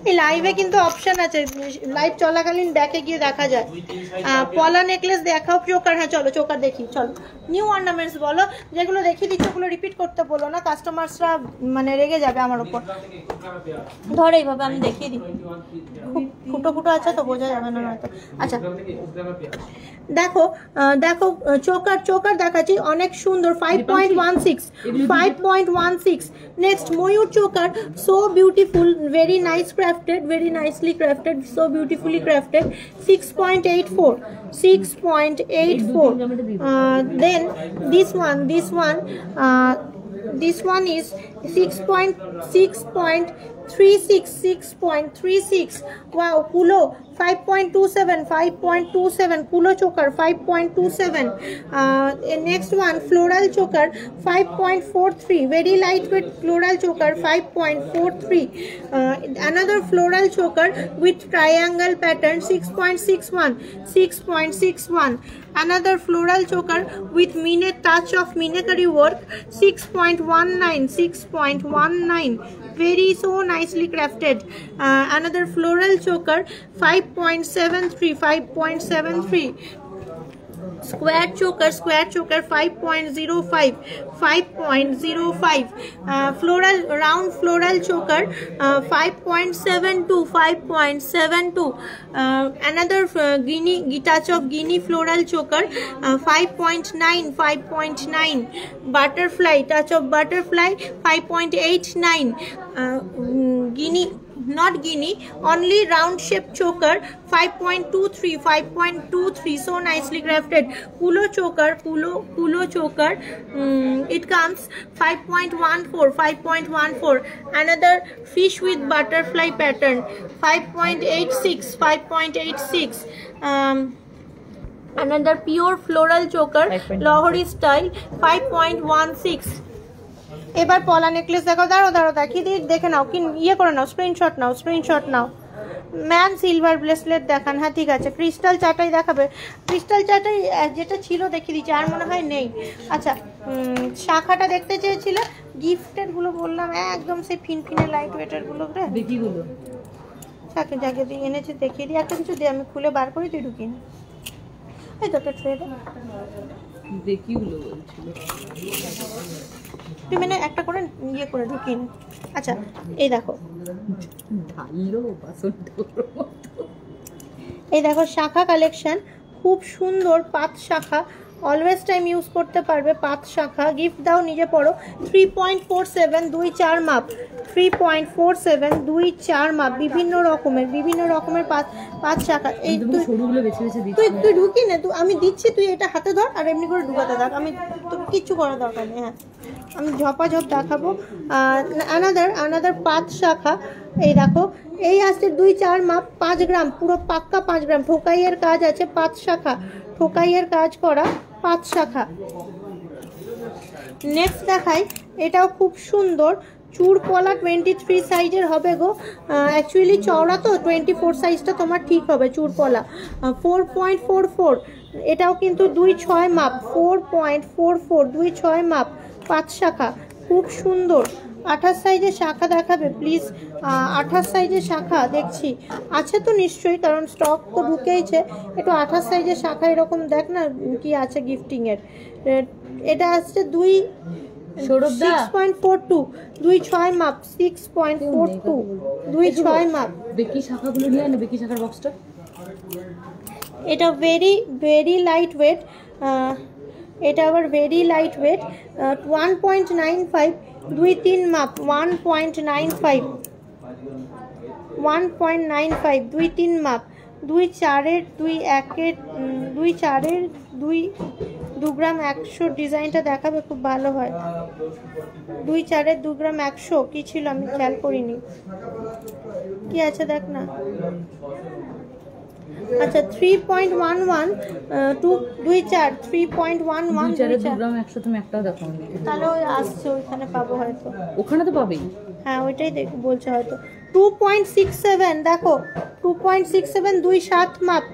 এই লাইভে কিন্তু অপশন আছে, লাইভ চলাকালীন ব্যাকে গিয়ে দেখা যায়। পলা নেকলেস দেখাও, চোকার। হ্যাঁ চলো চোকার দেখি, চলো। নিউ অর্নামেন্টস বলো, যেগুলো দেখিয়ে দিচ্ছ ওগুলো রিপিট করতে বলো না, কাস্টমার্সরা মানে রেগে যাবে আমার উপর। ধর এইভাবে আমি দেখিয়ে দিই, খুব ফুটো ফুটো আছে তো বোঝা যাবে না হয়তো। আচ্ছা দেখো দেখো, চোকার দেখাচ্ছি, অনেক সুন্দর। 5.16 নেক্সট ময়ূর choker, so beautiful, very nice crafted, very nicely crafted, so beautifully crafted. 6.84 then this one is 6.36. Wow, Kulo 5.27 Kulo choker 5.27. Next one floral choker 5.43, very lightweight floral choker 5.43. Another floral choker with triangle pattern 6.61. Another floral choker with touch of mimicry work 6.19, very so nicely crafted. Another floral choker 5.73. Square choker 5.05. Floral round floral choker 5.72. Another touch of guinea floral choker 5.9. Butterfly, touch of butterfly 5.89. Only round shape choker 5.23, so nicely crafted. Pulo choker, it comes 5.14. Another fish with butterfly pattern 5.86. Another pure floral choker Lahori style 5.16. এবার পলা necklace দেখো, দাঁড়াও দেখিয়ে দিই, দেখে নাও, কি ইয়ে করে নাও, স্ক্রিনশট নাও। ম্যান সিলভার ব্রেসলেট দেখান। হ্যাঁ ঠিক আছে, ক্রিস্টাল চাটাই দেখাবে। ক্রিস্টাল চাটাই যেটা ছিল দেখিয়ে দিচ্ছি, আর মনে হয় নেই। আচ্ছা শাখাটা দেখতে চেয়েছিলে, গিফটের গুলো বললাম একদম সেই ফিনফিনে লাইট ওয়েটার গুলো রে, দেখিগুলো শাকে জায়গা দিয়ে এনেছে, দেখিয়ে দিই। একটা কিছু দিয়ে আমি খুলে বার করি, তুই ঢুকিয়ে নি। এই তো একটা ট্রেডে দেখিগুলো বলছিল, তুই মানে একটা করে ইয়ে করে ঢুকিয়ে নি। আচ্ছা এই দেখো, এই দেখো শাখা কালেকশন, খুব সুন্দর পাত শাখা, অলওয়েজ টাইম ইউজ করতে পারবে। পাত শাখা গিফট দাও, নিজে পড়ো। 3.47 2-4 মাপ, 3.47 2-4 মাপ, বিভিন্ন রকমের পাত শাখা। এই তুই ঢুকি না, আমি দিচ্ছি, তুই এটা হাতে ধর আর এমনি করে ঢুকাতে থাক, আমি তোকে কিচ্ছু করার দরকার নেই। হ্যাঁ আমি ঝপাঝপ দেখাবো। আনাদার পাত শাখা, এই দেখো, এই আসছে 2-4 মাপ, 5 গ্রাম, পুরো পাক্কা 5 গ্রাম। ঠোকাইয়ের কাজ আছে, পাত শাখা, ঠোকাইয়ের কাজ করা পাত শাখা। নেক্সট দেখাই এটাও খুব সুন্দর। চূড় পলা 23 সাইজের হবে গো, অ্যাকচুয়ালি চওড়া তো 24 সাইজটা তোমার ঠিক হবে। চূড় পলা 4.44, এটাও কিন্তু 2.6 মাপ, 4.44 2.6 মাপ, 5 শাখা, খুব সুন্দর। 28 সাইজের শাখা দেখাবে প্লিজ, 28 সাইজের শাখা দেখছি আছে তো নিশ্চয়ই, কারণ স্টক তো ঢুকেইছে। একটু 28 সাইজের শাখা এরকম দেখ না কি আছে গিফটিং এর। এটা আসছে 6.42 2.6 মাপ, 6.42 2.6 মাপ। বেকি শাখাগুলো নিয়ে না, বেকি শাখার বক্সটা। এটা ভেরি লাইট ওয়েট, এটা আবার ভেরি লাইট ওয়েট। 1.95 2.3 মাপ, 1.95 2.3 মাপ, 2.4 2.1 2.4 2 গ্রাম 100 ডিজাইনটা দেখাবে, খুব ভালো হয়। 2.4 2 গ্রাম 100 কি ছিল আমি খেয়াল করিনি, কি আছে দেখ না। আচ্ছা 3.11 2.4 3.11 2 গ্রাম 100, তুমি একটাও দেখো তাহলে ওই আসছে ওইখানে পাবো হয়তো, ওখানে তো পাবেই। হ্যাঁ ওইটাই বলছে হয়তো। 2.67 দেখো, 2.67 2.7 মাপ,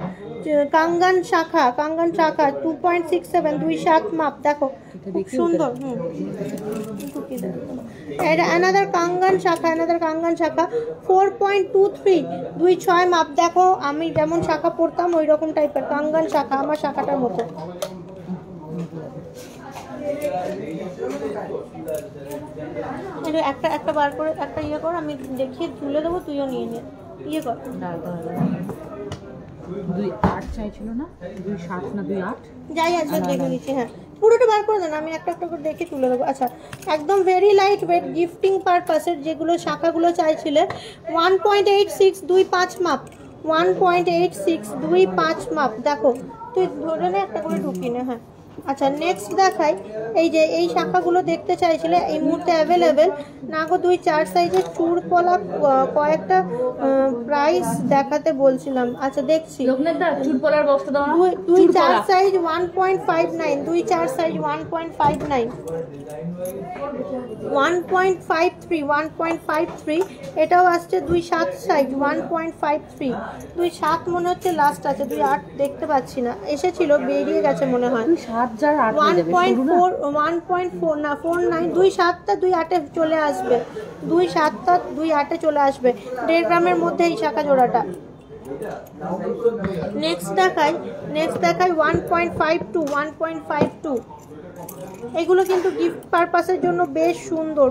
কাঙ্গান শাখা 2.67 2.7 মাপ, দেখো খুব সুন্দর। এটা অ্যানাদার কাঙ্গান শাখা 4.23 2.6 মাপ, দেখো আমি যেমন শাখা পড়তাম ওই রকম টাইপের কাঙ্গান শাখা, আমার শাখাটার মতো। একটা বার করে একটা ইয়ে কর, আমি দেখিয়ে তুলে দেবো, তুইও নিয়ে নে, ইয়ে কর। 2.8 চাইছিল না, 2.7 না 2.8 যাই আছে দেখে নিচ্ছি। হ্যাঁ পুরোটা বার করে দেন, আমি একটা করে দেখে তুলে দেবো। আচ্ছা একদম ভেরি লাইট ওয়েট গিফটিং পারপাসের যেগুলো শাখাগুলো চাইছিলে, 1.86 2.5 মাপ, 1.86 2.5 মাপ, দেখো তুই ধরে নে একটা করে ঢুকি নে। হ্যাঁ আচ্ছা নেক্সট দেখাই, এই যে এই শাখাগুলো দেখতে চাইছিলে, এই মুহূর্তে অ্যাভেলেবেল না গো। 2.4 সাইজের চূড় পলা কয়েকটা প্রাইস দেখাতে বলছিলাম। আচ্ছা দেখছি, চূড় পলার বক্সটা দাও না। 2.4 সাইজ 1.59, 2.4 সাইজ 1.59 1.53 1.53, এটাও আসছে 2.7 সাইজ 1.53 2.7 মনে হচ্ছে লাস্ট আছে, 2.8 দেখতে পাচ্ছি না, এসেছিল বেরিয়ে গেছে মনে হয়। 1.4 না 49 2.7টা 2.8 চলে আসবে, 2.7টা 2.8 চলে আসবে, 1.5 গ্রামের মধ্যে এই শাখা জোড়াটা। নেক্সট দেখাই 1.52 এগুলো কিন্তু গিফট পারপাসের জন্য বেশ সুন্দর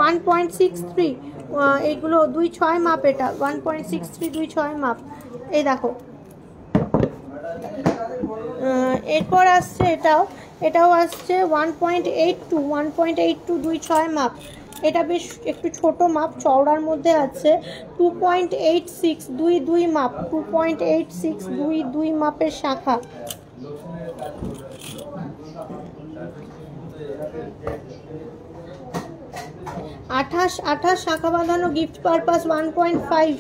1.63 এইগুলো 2.6 মাপ, এটা 1.63 2.6 মাপ, এই দেখো। এরপর আসছে এটাও আসছে 1.82 2.6 মাপ, এটা বেশ একটু ছোট মাপ, চওড়ার মধ্যে আছে। 2.86 2 মাপ, 2.86 2 মাপের শাখা। আঠাশ শাখা বাঁধানো গিফট পারপাস 1.5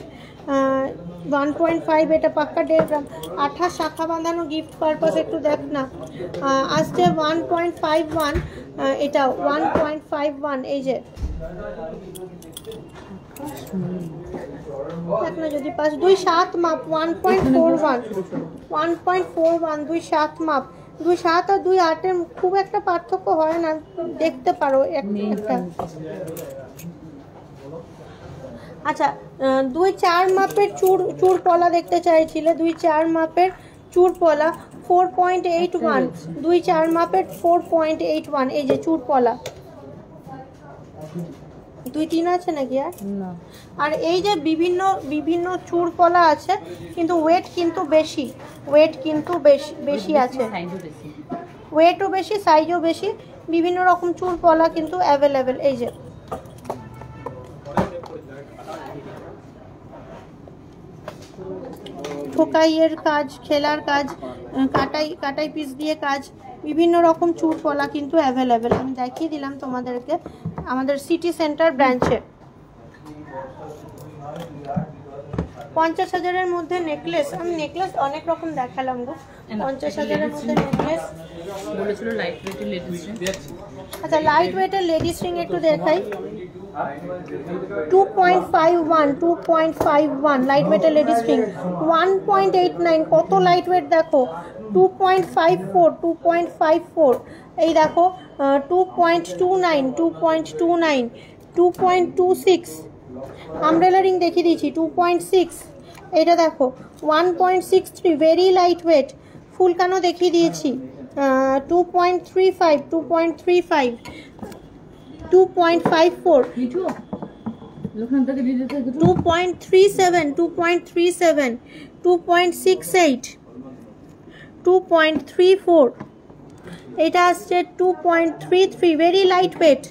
এটা পাক্কা 1.5 গ্রাম। 28 শাখা বাঁধানো গিফট পারপাস একটু দেখ না, আসছে 1.51, এটা 1.51, এই যে দেখ না যদি পাস। 2.7 মাপ 1.41 2.7 মাপ, 2.7 আর 2.8 খুব একটা পার্থক্য হয় না, দেখতে পারো একটা। আচ্ছা 2.4 মাপের চূড় পলা দেখতে চাইছিলে, 2.4 মাপের চূড় পলা 4.81 2.4 মাপের 4.81, এই যে চূড় পলা। 2-3 আছে নাকি আর এই যে বিভিন্ন চূড় পলা আছে, কিন্তু ওয়েট কিন্তু বেশি আছে, ওয়েটও বেশি সাইজও বেশি, বিভিন্ন রকম চূড় পলা কিন্তু অ্যাভেলেবেল। এই যে ঠোকাইয়ের কাজ, খেলার কাজ, কাটাই পিস দিয়ে কাজ, বিভিন্ন রকম চূড় পলা কিন্তু অ্যাভেলেবেল। আমি দেখিয়ে দিলাম তোমাদেরকে আমাদের সিটি সেন্টার ব্রাঞ্চে। 50,000-এর মধ্যে নেকলেস, আমি নেকলেস অনেক রকম দেখালাম গো। 50,000-এর মধ্যে নেকলেস বলেছিল লাইট ওয়েটের লেডিস। আচ্ছা লাইট ওয়েটের লেডিস রিং একটু দেখাই। 2.51 2.51 লাইট ওয়েটের লেডিস রিং। 1.89 কত লাইট ওয়েট দেখো। 2.54 2.54 এই দেখো। 2.29 2.29 2.26 আমব্রেলা রিং দেখিয়ে দিয়েছি। 2.6 এটা দেখো। 1.63 ভেরি লাইট ওয়েট ফুলকানো দেখিয়ে দিয়েছি। 2.35 2.35 2.54 2.37 2.37 2.68 2.34 এটা আসছে 2.33 ভেরি লাইট ওয়েট।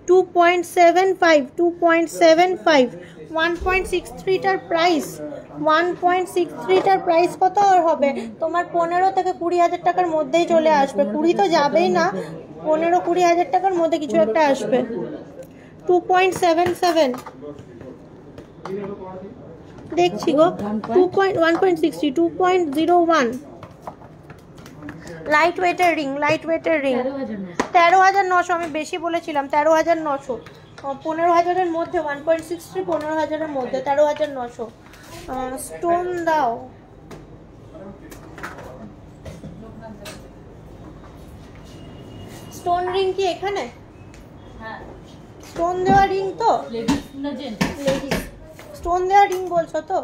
2.75 2.75 1.63টার প্রাইস। 1.63টার প্রাইস কত আর হবে তোমার 15 থেকে 20,000 টাকার মধ্যেই চলে আসবে। 20 তো যাবেই না, 15-20,000 টাকার মধ্যে কিছু একটা আসবে। 2.77 দেখছি গো। 1.60 2.01 লাইট ওয়েটের রিং। লাইট ওয়েটের রিং 13,900 আমি বেশি বলেছিলাম। 13,900 15,000-এর মধ্যে। 1.63 15,000-এর মধ্যে 13,900। স্টোন দাও। স্টোন রিং কি এখানে? হ্যাঁ স্টোন দেওয়া রিং তো? লেডিস না জেন্টস? লেডিস। স্টোন দেওয়া রিং বলছো তো?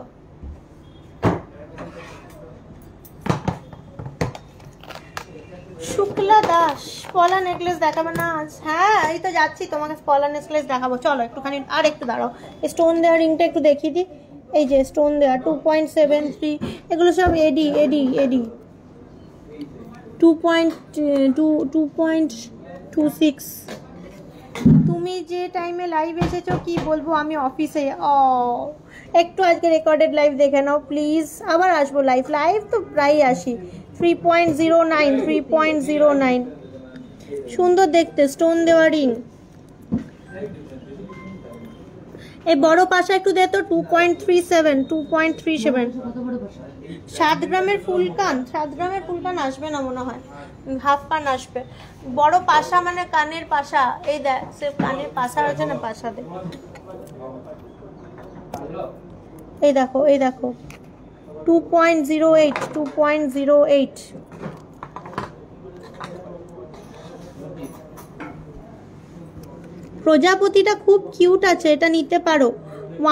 শুক্লা দাস পলা নেকলেস দেখাবে না আজ? হ্যাঁ এই তো যাচ্ছি, তোমাকে পলা নেকলেস দেখাবো। চলো একটুখানি আর একটু দাঁড়াও। স্টোন দেওয়া রিংটা একটু দেখিয়ে দিই। এই যে স্টোন দেওয়া 2.73 এগুলো সব এডি এডি এডি। 2.26 তুমি যে টাইমে লাইভ এসেছো কি বলবো, আমি অফিসে। একটু আজকে রেকর্ডেড লাইভ দেখে নাও প্লিজ। আবার আসবো লাইভ। লাইভ তো প্রায় আসি। 3.09 3.09 সুন্দর দেখতে স্টোন দেওয়া রিং। এই বড় পাশা একটু দে তো। 2.37 2.37 7 গ্রামের ফুলকান। 7 গ্রামের ফুলকান আসবে না মনে হয়, হাফ কান আসবে। বড় পাশা মানে কানের পাশা। এই দেখ সে কানের পাশা আছে না, পাশা দে। এই দেখো এই দেখো 2.08 2.08 প্রজাপতিটা খুব কিউট আছে, এটা নিতে পারো।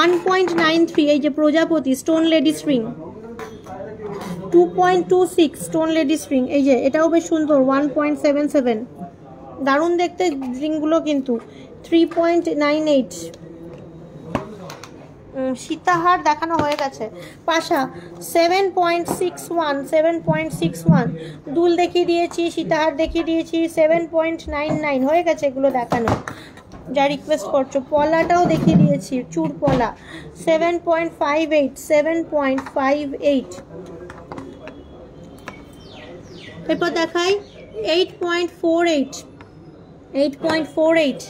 1.93 এই যে প্রজাপতি stone ladies ring. 2.26 stone ladies ring. এই যে এটাও বেশ সুন্দর। 1.77 দারুণ দেখতে রিংগুলো কিন্তু। 3.98 সীতাহার দেখানো হয়ে গেছে। পাশা 7.61 7.61 দুল দেখিয়ে দিয়েছি, সীতাহার দেখিয়ে দিয়েছি। 7.99 হয়ে গেছে এগুলো দেখানো যা রিকোয়েস্ট করছো। পলাটাও দেখিয়ে দিয়েছি, চুর পলা। 7.58 7.58 এরপর দেখাই 8.48 8.48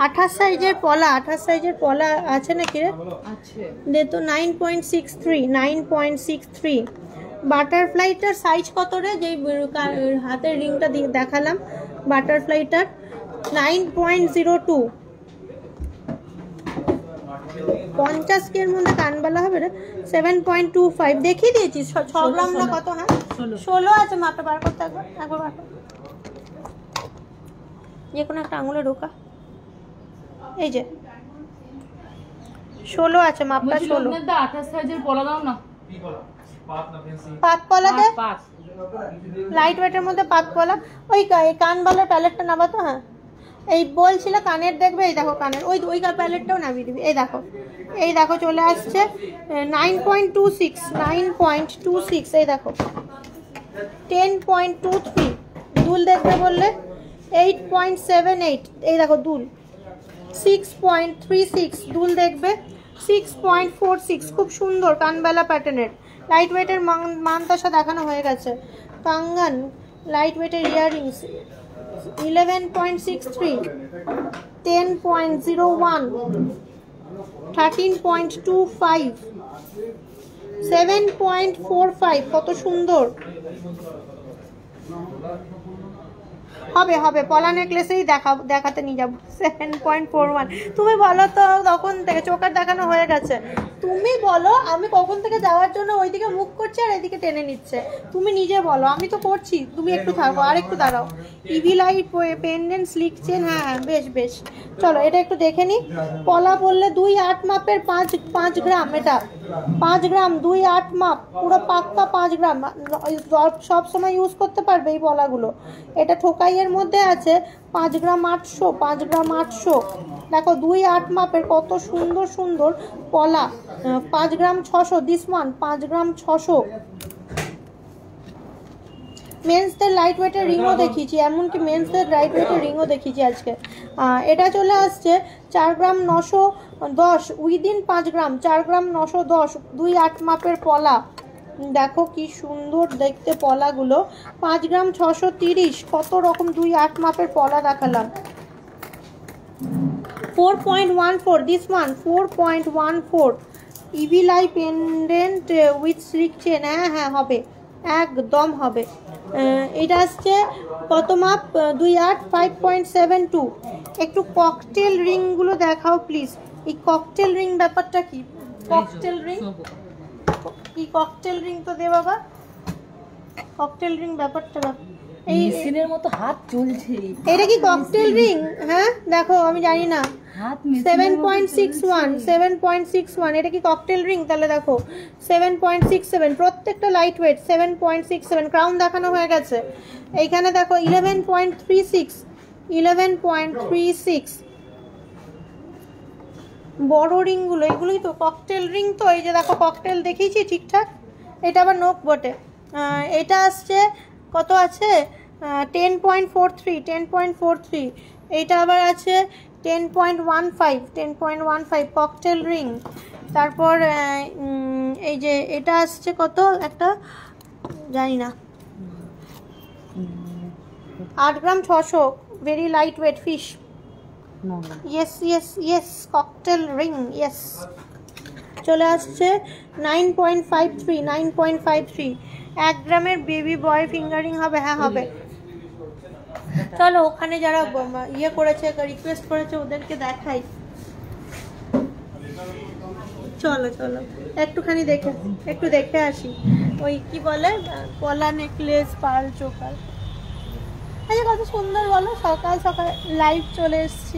28 সাইজের পলা। 28 সাইজের পলা আছে নাকি রে? আছে দে তো। 9.63 9.63 বাটারফ্লাইটার সাইজ কত রে? যেই হাতের রিংটা দেখালাম বাটারফ্লাইটার 9.02 50 কের মধ্যে কানবালা হবে রে। 7.25 দেখিয়ে দিয়েছি। 6 গ্রাম না কত? হ্যাঁ 16 আছে। মাপটা বার করতে একবার বার কর। যে কোনো একটা আঙুলে ঢোকা। এই যে 16 আছে, মাপটা 16। 28 সাইজের পলা দাও না। পাত পলা দে। পাঁচ লাইট ওয়েটের মধ্যে পাত পলা। ওই কানবালার প্যালেটটা নাবা তো। হ্যাঁ এই বলছিল কানের দেখবে। এই দেখো কানের ওই ওই প্যালেটটাও নামিয়ে দিবি। এই দেখো এই দেখো চলে আসছে 9.26 9.26 এই দেখো 10.23 দুল দেখবে বললে 8.78 এই দেখো দুল 6.36 দুল দেখবে 6.46 খুব সুন্দর কানবালা প্যাটার্নের লাইট ওয়েটের মানতাসা দেখানো হয়ে গেছে। কাঙ্গান লাইট ওয়েটের ইয়াররিংস 11.63 10.01 13.25 7.45 কত সুন্দর। হবে হবে, পলা নেকলেসেই দেখাতে নিয়ে যাবো। 7.41। তুমি বলো তো তখন থেকে চোকার দেখানো হয়ে গেছে, তুমি বলো আমি কখন থেকে যাওয়ার জন্য ওইদিকে মুখ করছি আর এদিকে টেনে নিচ্ছে, তুমি নিজে বলো। আমি তো করছি, তুমি একটু থাকো আর একটু দাঁড়াও। EV light pendant slick chain, হ্যাঁ হ্যাঁ বেশ বেশ, চলো এটা একটু দেখে নিই। পলা বললে 2.8 মাপের 5 গ্রাম, এটা 5 গ্রাম 2.8 মাপ, পুরো পাক্কা 5 গ্রাম, সব সময় ইউজ করতে পারবে এই পলাগুলো। এটা ঠোকাইয়ের মধ্যে আছে 5 গ্রাম 800, 5 গ্রাম 800। দেখো 2.8 মাপের কত সুন্দর সুন্দর পলা। 5 গ্রাম 600, দিস ওয়ান 5 গ্রাম 600। মেন্সদের লাইট ওয়েটের রিংও দেখিয়েছি, এমনকি মেন্সদের লাইট ওয়েটের রিংও দেখিয়েছি আজকে। এটা চলে আসছে 4 গ্রাম 910 উইদিন 5 গ্রাম, 4 গ্রাম 910, 2.8 মাপের পলা। দেখো কি সুন্দর দেখতে পলাগুলো। 5 গ্রাম 630, কত রকম 2.8 মাপের পলা দেখালাম। 4.14, দিস ওয়ান 4.14, ইভি লাই পেন্ডেন্ট উইথ স্লিক চেন, হ্যাঁ হ্যাঁ হবে, একদম হবে। এটা আসছে কত মাপ, 2.8, 5.72। একটু ককটেল রিংগুলো দেখাও প্লিজ। এই ককটেল রিং ব্যাপারটা কি? ককটেল রিং কি? ককটেল রিং তো দে বাবা, ককটেল রিং ব্যাপারটা এই মেশিনের মতো হাত চলছে। এটা কি ককটেল রিং? হ্যাঁ দেখো, আমি জানি না। 7.61, এটা কি ককটেল রিং? তাহলে দেখো 7.67, প্রত্যেকটা লাইট ওয়েট 7.67। ক্রাউন দেখানো হয়ে গেছে। এইখানে দেখো 11.36, বড় রিংগুলো এগুলোই তো ককটেল রিং। তো এই যে দেখো ককটেল দেখিয়েছি ঠিকঠাক। এটা আবার নোক বটে। এটা আসছে কত আছে, 10.43, এইটা আবার আছে 10.15 ককটেল রিং। তারপর এই যে এটা আসছে কত, একটা জানি না, 8 গ্রাম 600, very light wait fish. Yes cocktail ring, yes. চলে আসছে 9.53, 1 গ্রামের বেবি বয় ফিঙ্গারিং হবে, হ্যাঁ হবে। চলো ওখানে যারা ইয়ে করেছে, রিকোয়েস্ট করেছে ওদেরকে দেখাই। চলো চলো একটুখানি একটু দেখে আসি। ওই কি বলে, পলা নেকলেস, পার্ল চোকার। আচ্ছা কত সুন্দর বলো, সকাল সকাল লাইভ চলে এসেছি,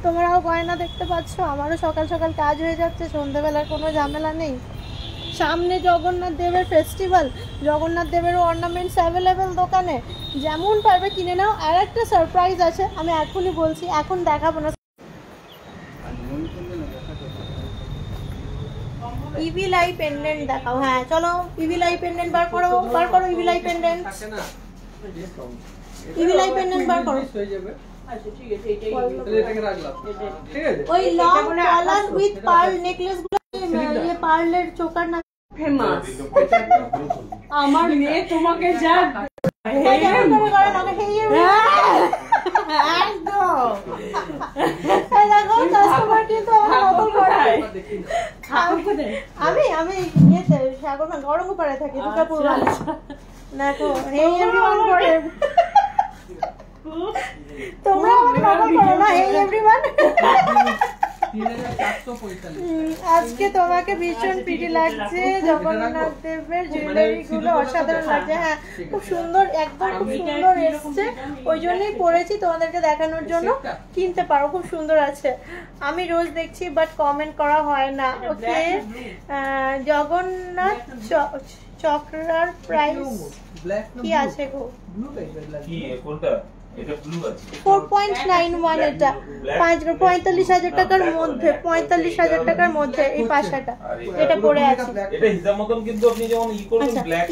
তোমরাও গয়না দেখতে পাচ্ছ, আমারও সকাল সকাল কাজ হয়ে যাচ্ছে, সন্ধ্যেবেলার কোনো ঝামেলা নেই। সামনে জগন্নাথ দেবের ফেস্টিভ্যাল, জগন্নাথ দেবেরও অর্নামেন্টস অ্যাভেলেবেল দোকানে, যেমন পারবে কিনে নাও। আর একটা সারপ্রাইজ আছে, আমি এখনই বলছি, এখন দেখাবো না। ইভি লাই পেন্ডেন্ট দেখাও, হ্যাঁ চলো ইভি লাই পেন্ডেন্ট বার করো, ইভি লাই পেন্ডেন্ট, ইভি লাই পেন্ডেন্ট বার করো। ওই long collar with pearl necklace গুলো, ये পার্লের চোকার না ফেমাস। আমার মেয়ে তোমাকে যা আমি গরমপাড়ায় থাকি, দুর্গাপুর। দেখো হেই এভরিওয়ান করে, তোমরা আমাকে নকল করো না। হেই এভরিওয়ান, আজকে তোমাকে ভীষণ প্রিটি লাগছে, জগন্নাথ দেবের জুয়েলারি গুলো অসাধারণ লাগছে। হ্যাঁ খুব সুন্দর, একদম খুব সুন্দর এসছে, ওই জন্যই পরেছি তোমাদেরকে দেখানোর জন্য। কিনতে পারো, খুব সুন্দর আছে। আমি রোজ দেখছি বাট কমেন্ট করা হয় না। ওকে, জগন্নাথ চক্রার প্রাইস কি আছে গো? 4.91, এটা 45,000 টাকার মধ্যে, 45,000 টাকার মধ্যে এই পাশাটা এটা পরে আছে। এটা হিসাব মতন কিন্তু আপনি যেমন ই করবেন ব্ল্যাক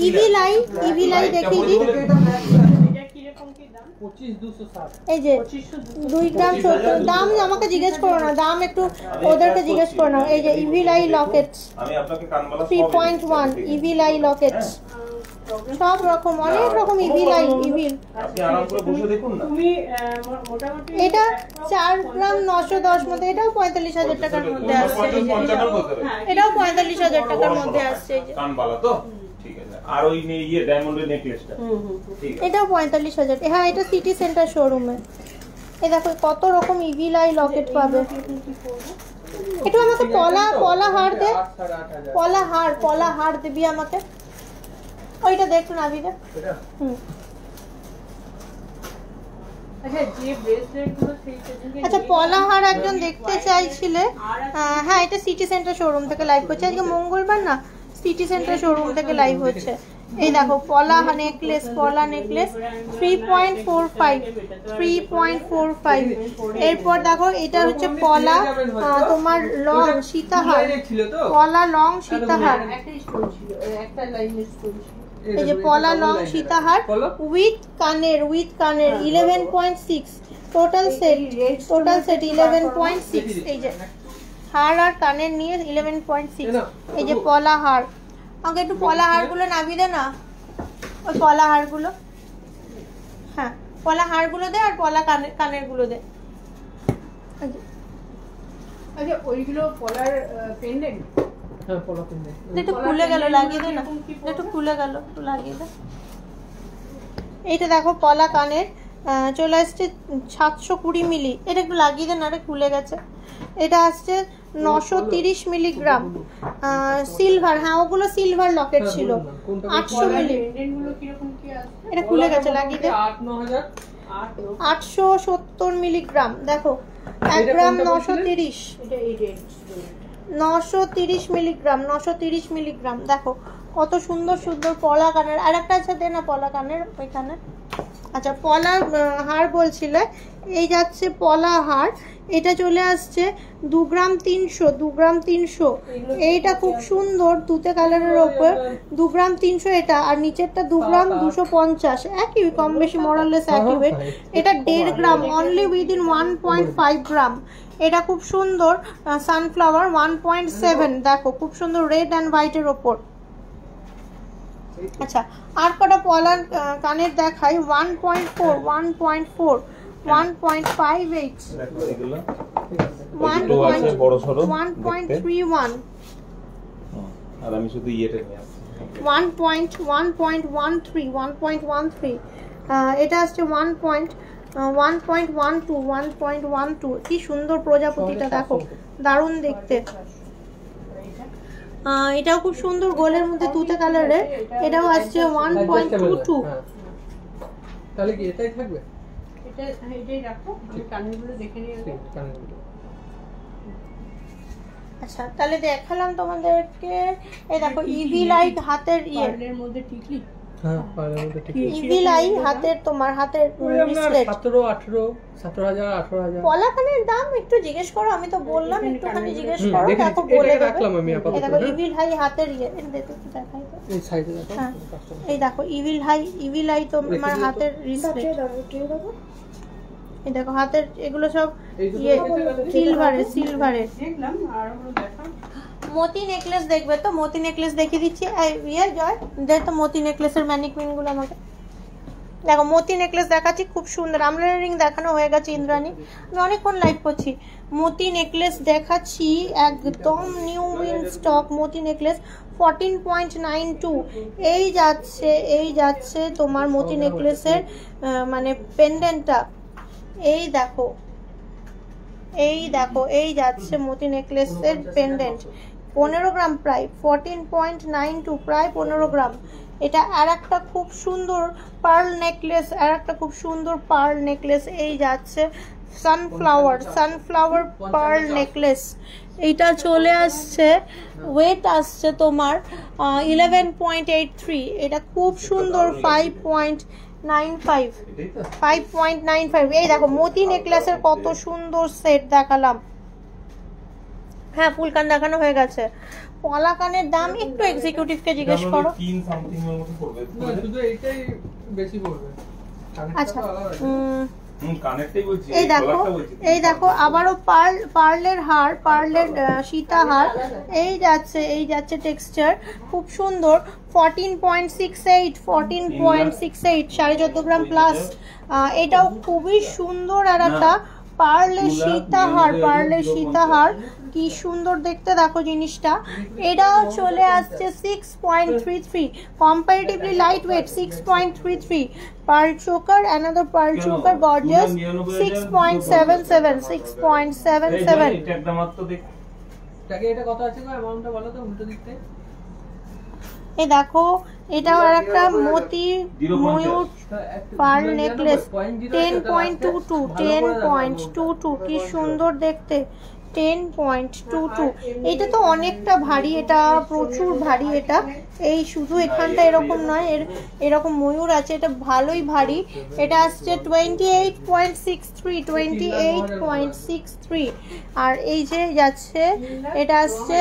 ইভি লাই দেখিয়ে দিই। এই যে 2 গ্রাম 70 দাম, আমাকে জিজ্ঞেস করো না দাম, একটু ওদেরকে জিজ্ঞেস করো না। এই যে ইভি লাই লকেটস, আমি আপনাকে কানবালা 3.1 ইভি লাই লকেটস, সব রকম অনেক রকম ইভি লাই, ইভি। আপনি আরাম করে বসে দেখুন না। তুমি মোটামুটি এটা 4 গ্রাম 910 মধ্যে, এটাও 45,000 টাকার মধ্যে আসছে। এটাও 45,000 টাকার মধ্যে আসছে। এই যে কানবালা তো ঠিক আছে। আর ওই ইয়ে ডায়মন্ডের নেকলেসটা ঠিক আছে, এটাও 45,000। হ্যাঁ, এটা সিটি সেন্টার শোরুমে। এই দেখো কত রকম ইভিল আই লকেট পাবে। একটু আমাকে পলা হার দে, পলা হার দিবি আমাকে। ওইটা দেখো নাবিদা। আচ্ছা, পলা হার একজন দেখতে চাইছিলে। হ্যাঁ, এটা সিটি সেন্টার শোরুম থেকে লাইভ করছে। আজকে মঙ্গলবার না, সিটি সেন্টার শোরুম থেকে লাইভ হচ্ছে। এই দেখো পলা নেকলেস, 3.45। এরপর দেখো এটা হচ্ছে পলা তোমার লং সীতাহার, পলা লং সীতাহার। এই যে পলা লং সীতাহার উইথ কানের 11.6 টোটাল সেট 11.6। এই যে হার আর কানের নিয়ে 11.6। এই যে পলা হার। আমাকে একটু পলা হারগুলো নামিয়ে দে না, ওই পলা হারগুলো। হ্যাঁ, পলা হারগুলো দে আর পলা কানের গুলো দে। আচ্ছা, ওইগুলো পলার পেন্ডেন্ট। হ্যাঁ, পলা পেন্ডেন্ট। একটু খুলে গেল, লাগিয়ে দে না। একটু খুলে গেল, একটু লাগিয়ে দে। এইটা দেখো পলা কানের চলে আসছে 720 মিলি। এটা একটু লাগিয়ে দেন, আরে খুলে গেছে। এটা আসছে 930 মিলিগ্রাম সিলভার। হ্যাঁ, ওগুলো সিলভার লকেট ছিল। 800 মিলি। এটা খুলে গেছে, লাগিয়ে দে। 870 মিলিগ্রাম। দেখো 1 গ্রাম 930। 930 মিলিগ্রাম, 930 মিলিগ্রাম। দেখো কত সুন্দর সুন্দর পলা কানের। আর একটা আছে দে না পলা কানের ওইখানে। আচ্ছা, পলা হার বলছিলে, এই যাচ্ছে পলা হার। এটা চলে আসছে 2 গ্রাম 300। এইটা খুব সুন্দর তুতে কালারের ওপর 2 গ্রাম 300 এটা। আর নিচেরটা 2 গ্রাম 250। একই, কম বেশি মোরালেস একই ওয়েট। এটা 1.5 গ্রাম, অনলি উইদিন 1.5 গ্রাম। এটা খুব সুন্দর সানফ্লাওয়ার 1.7। দেখো খুব সুন্দর রেড অ্যান্ড হোয়াইটের ওপর। আচ্ছা, আর কটা পলার কানের দেখাই। 1.4, 1.4, 1.58, 1.31। আর আমি শুধু ইয়েটা নিয়ে আসছি। 1.13। এটা আসছে 1.12। কি সুন্দর প্রজাপতিটা, দেখো দারুণ দেখতে। এটাও খুব সুন্দর গোলের মধ্যে তুতে কালারের। এটাও আসছে 1.22। তাহলে কি এটাই থাকবে? এটাই রাখো, আমি কানেরগুলো দেখে নিয়ে আসি। আচ্ছা, তাহলে দেখালাম তোমাদেরকে। এই দেখো ইভি লাইট হাতের ইয়ের মধ্যে টিকলি। হ্যাঁ, পাড়ের মধ্যে টিকলি। ইভি লাইট হাতের, তোমার হাতের ব্রেসলেট। 17, 18, 17,000, 18,000। পলা কানের দাম একটু জিজ্ঞেস করো। আমি তো বললাম একটুখানি জিজ্ঞেস করো, দেখো বলে রাখলাম আমি আপাতত। এই দেখো ইভি লাইট হাতের ইয়ে দেখাই তো। এই সাইডে দেখো। হ্যাঁ, এই দেখো ইভি লাইট তোমার হাতের ব্রেসলেট। এই দেখো হাতের এগুলো সব ইয়ে সিলভারের। দেখলাম আর ওগুলো দেখা। মতি নেকলেস দেখবে তো? মতি নেকলেস দেখিয়ে দিচ্ছি। ইয়ে জয় দে তো মতি নেকলেসের ম্যানিকুইন গুলো আমাকে। দেখো মতি নেকলেস দেখাচ্ছি, খুব সুন্দর। আমলার রিং দেখানো হয়ে গেছে ইন্দ্রাণী, আমি অনেকক্ষণ লাইভ করছি। মতি নেকলেস দেখাচ্ছি, একদম new in stock Moti necklace 14.92। এই যাচ্ছে তোমার মতি নেকলেসের মানে পেন্ডেন্টটা। এই দেখো এই যাচ্ছে মতি নেকলেসের পেন্ডেন্ট। 15 গ্রাম প্রায়, 14.92, প্রায় 15 গ্রাম। এটা আর একটা খুব সুন্দর পার্ল নেকলেস, এই যাচ্ছে সানফ্লাওয়ার পার্ল নেকলেস। এইটা চলে আসছে, ওয়েট আসছে তোমার 11.83। এটা খুব সুন্দর 5.95। এই দেখো মতি নেকলেসের কত সুন্দর সেট দেখালাম। হ্যাঁ, ফুলকান দেখানো হয়ে গেছে। পলা কানের দাম একটু এক্সিকিউটিভকে জিজ্ঞেস করো। 3 সামথিং এর মতো পড়বে। না, শুধু এইটাই বেশি পড়বে। আচ্ছা, কানেরটাই বলছি। এই দেখো আবারও পার্লের হার, পার্লের সীতাহার। এই যাচ্ছে টেক্সচার খুব সুন্দর 14.68, 14.68, 14.5 গ্রাম প্লাস। এটাও খুবই সুন্দর। আর একটা পার্লের সীতাহার কি সুন্দর দেখতে দেখো জিনিসটা। এটাও চলে আসছে 6.33, comparatively light weight 6.33, pearl choker, another pearl choker gorgeous 6.77, 6.77। এটা একদম মাত্র দেখ টাকা এটা কত আছে গো, অ্যামাউন্টটা বলো তো উল্টো দিকতে। এই দেখো এটাও আর একটা মতি ময়ূর পার্ল নেকলেস 10.22, 10.22, কি সুন্দর দেখতে 10.22। এটা তো অনেকটা ভারী, এটা প্রচুর ভারী। এটা এই শুধু এখানটা এরকম নয়, এরকম ময়ূর আছে, এটা ভালোই ভারী। এটা আসছে 28.63, 28.63। আর এই যে যাচ্ছে এটা আসছে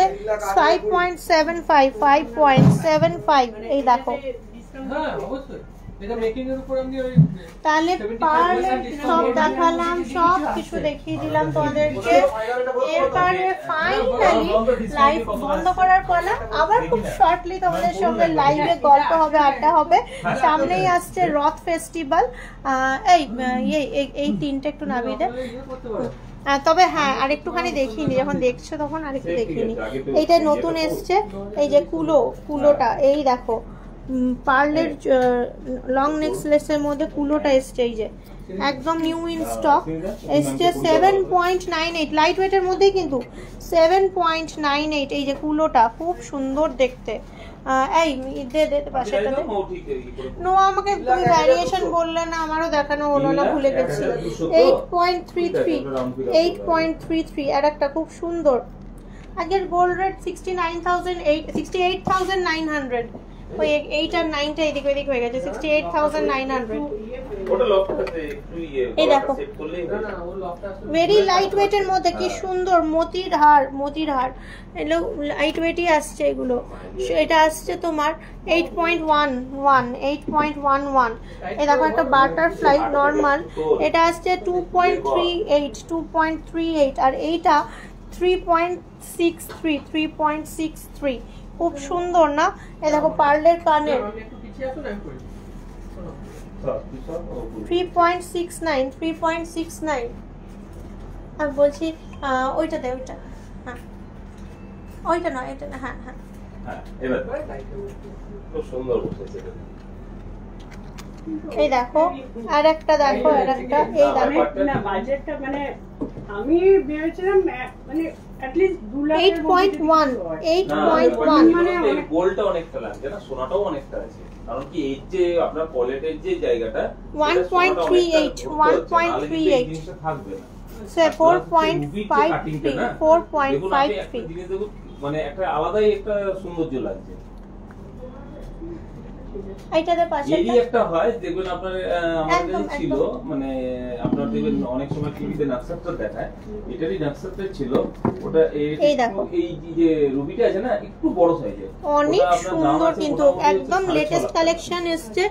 5.75, 5.75। এই দেখো হ্যাঁ অবশ্যই, এটা মেকিং এর উপর আমি ওই তাহলে পার্লের সব দেখালাম, সব কিছু দেখিয়ে দিলাম তোমাদেরকে। এরপরে ফাইনালি লাইভ বন্ধ করার পালা। আবার খুব শর্টলি তোমাদের সঙ্গে লাইভে গল্প হবে, আড্ডা হবে। সামনেই আসছে রথ ফেস্টিভ্যাল। এই তিনটে একটু নামিয়ে দে। তবে হ্যাঁ আরেকটুখানি দেখিনি, যখন দেখছো তখন আরেকটু দেখিনি। এইটা নতুন এসছে, এই যে কুলোটা, এই দেখো পার্লের লং নেকলেসের মধ্যে কুলোটা এসছে, এই যে একদম নিউ ইন স্টক এসছে 7.98, লাইট ওয়েটের মধ্যেই কিন্তু 7.98। এই যে কুলোটা খুব সুন্দর দেখতে। এই দে পাশেটাতে নো, আমাকে তুমি ভ্যারিয়েশন বললে না, আমারও দেখানো হলো না, ভুলে গেছি। 8.33, আর একটা খুব সুন্দর। আগের গোল্ড রেট 68,900, ওই 8 আর 9টা এদিক ওদিক হয়ে গেছে, 68,900। এই দেখো ভেরি লাইট ওয়েটের মধ্যে কি সুন্দর মোতির হার, এগুলো লাইট ওয়েটই আসছে এগুলো। এটা আসছে তোমার 8.11, 8.11। এই দেখো একটা বাটারফ্লাই নর্মাল, এটা আসছে 2.38, আর এইটা 3.63, 3.63। খুব সুন্দর না? এই দেখো পার্লের কানের 3.69, 3.69। আমি বলছি ওইটা দে, ওইটা হ্যাঁ, ওইটা নয়, এটা না, হ্যাঁ হ্যাঁ এবার খুব সুন্দর বসেছে। এই দেখো আর একটা দেখো, আর একটা এই দেখো না বাজেটটা মানে আমি ভেবেছিলাম মানে অ্যাটলিস্ট 2 লাখ 8.1, 8.1 মানে গোল্ডটা অনেকটা লাগছে না, সোনাটাও অনেকটা আছে। কারণ কি এই যে আপনার পলেটের যে জায়গাটা 1.38, 1.38 জিনিসটা থাকবে না। সে 4.53, 4.53। জিনিস দেখুন মানে একটা আলাদাই একটা সৌন্দর্য লাগছে। এইটাতে পাশে এরই একটা হয় দেখবেন আপনার আমাদের কাছে ছিল, মানে আপনার দেখবেন অনেক সময় টিভিতে নাকশাটা দেখায়, এটারই নাকশাটা ছিল। ওটা এই দেখো এই যে রুবিটা আছে না, একটু বড় সাইজের, অনেক সুন্দর কিন্তু একদম লেটেস্ট কালেকশন এসছে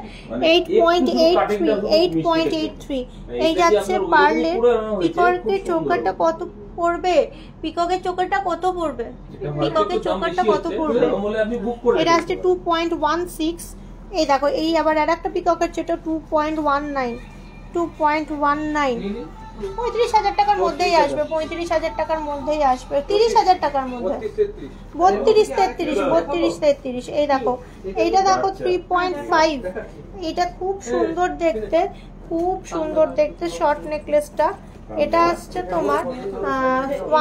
8.83, 8.83। এই যাচ্ছে পার্লের পিককের চোকারটা কত পড়বে? পিককের চোকারটা কত পড়বে? পিককের চোকারটা কত পড়বে? এটা আসছে 2.16। এই দেখো এই আবার আর একটা পিককের যেটা 2.19, 2.19। 35,000 টাকার মধ্যেই আসবে, 35,000 টাকার মধ্যেই আসবে, 30,000 টাকার মধ্যে, 32, 33। এই দেখো এইটা দেখো 3.5। এটা খুব সুন্দর দেখতে, খুব সুন্দর দেখতে শর্ট নেকলেসটা। এটা আসছে তোমার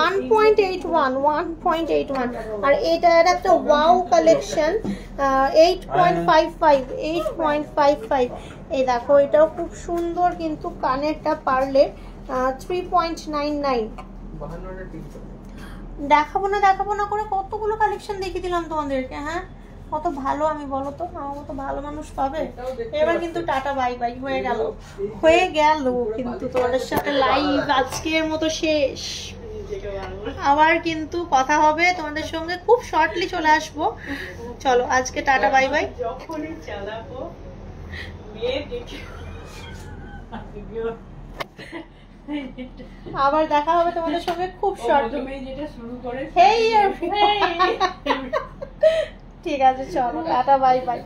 1.81, 1.81। আর এটা একটা ওয়াও কালেকশন 8.55, 8.55। এই দেখো এটাও খুব সুন্দর কিন্তু কানেরটা পার্লের 3.99। দেখাবো না করে কতগুলো কালেকশন দেখিয়ে দিলাম তোমাদেরকে। হ্যাঁ কত ভালো আমি বলো তো, আমার মতো ভালো মানুষ পাবে? এবার কিন্তু টাটা বাই বাই, হয়ে গেল কিন্তু তোমাদের সাথে লাইভ আজকের মতো শেষ। আবার কিন্তু কথা হবে তোমাদের সঙ্গে, খুব শর্টলি চলে আসবো। চলো আজকে টাটা বাই বাই। যখনই চালাবো মেয়ে দেখে আবার দেখা হবে তোমাদের সঙ্গে খুব শর্টলি। যেটা শুরু করে ঠিক আছে চলো টাটা বাই বাই।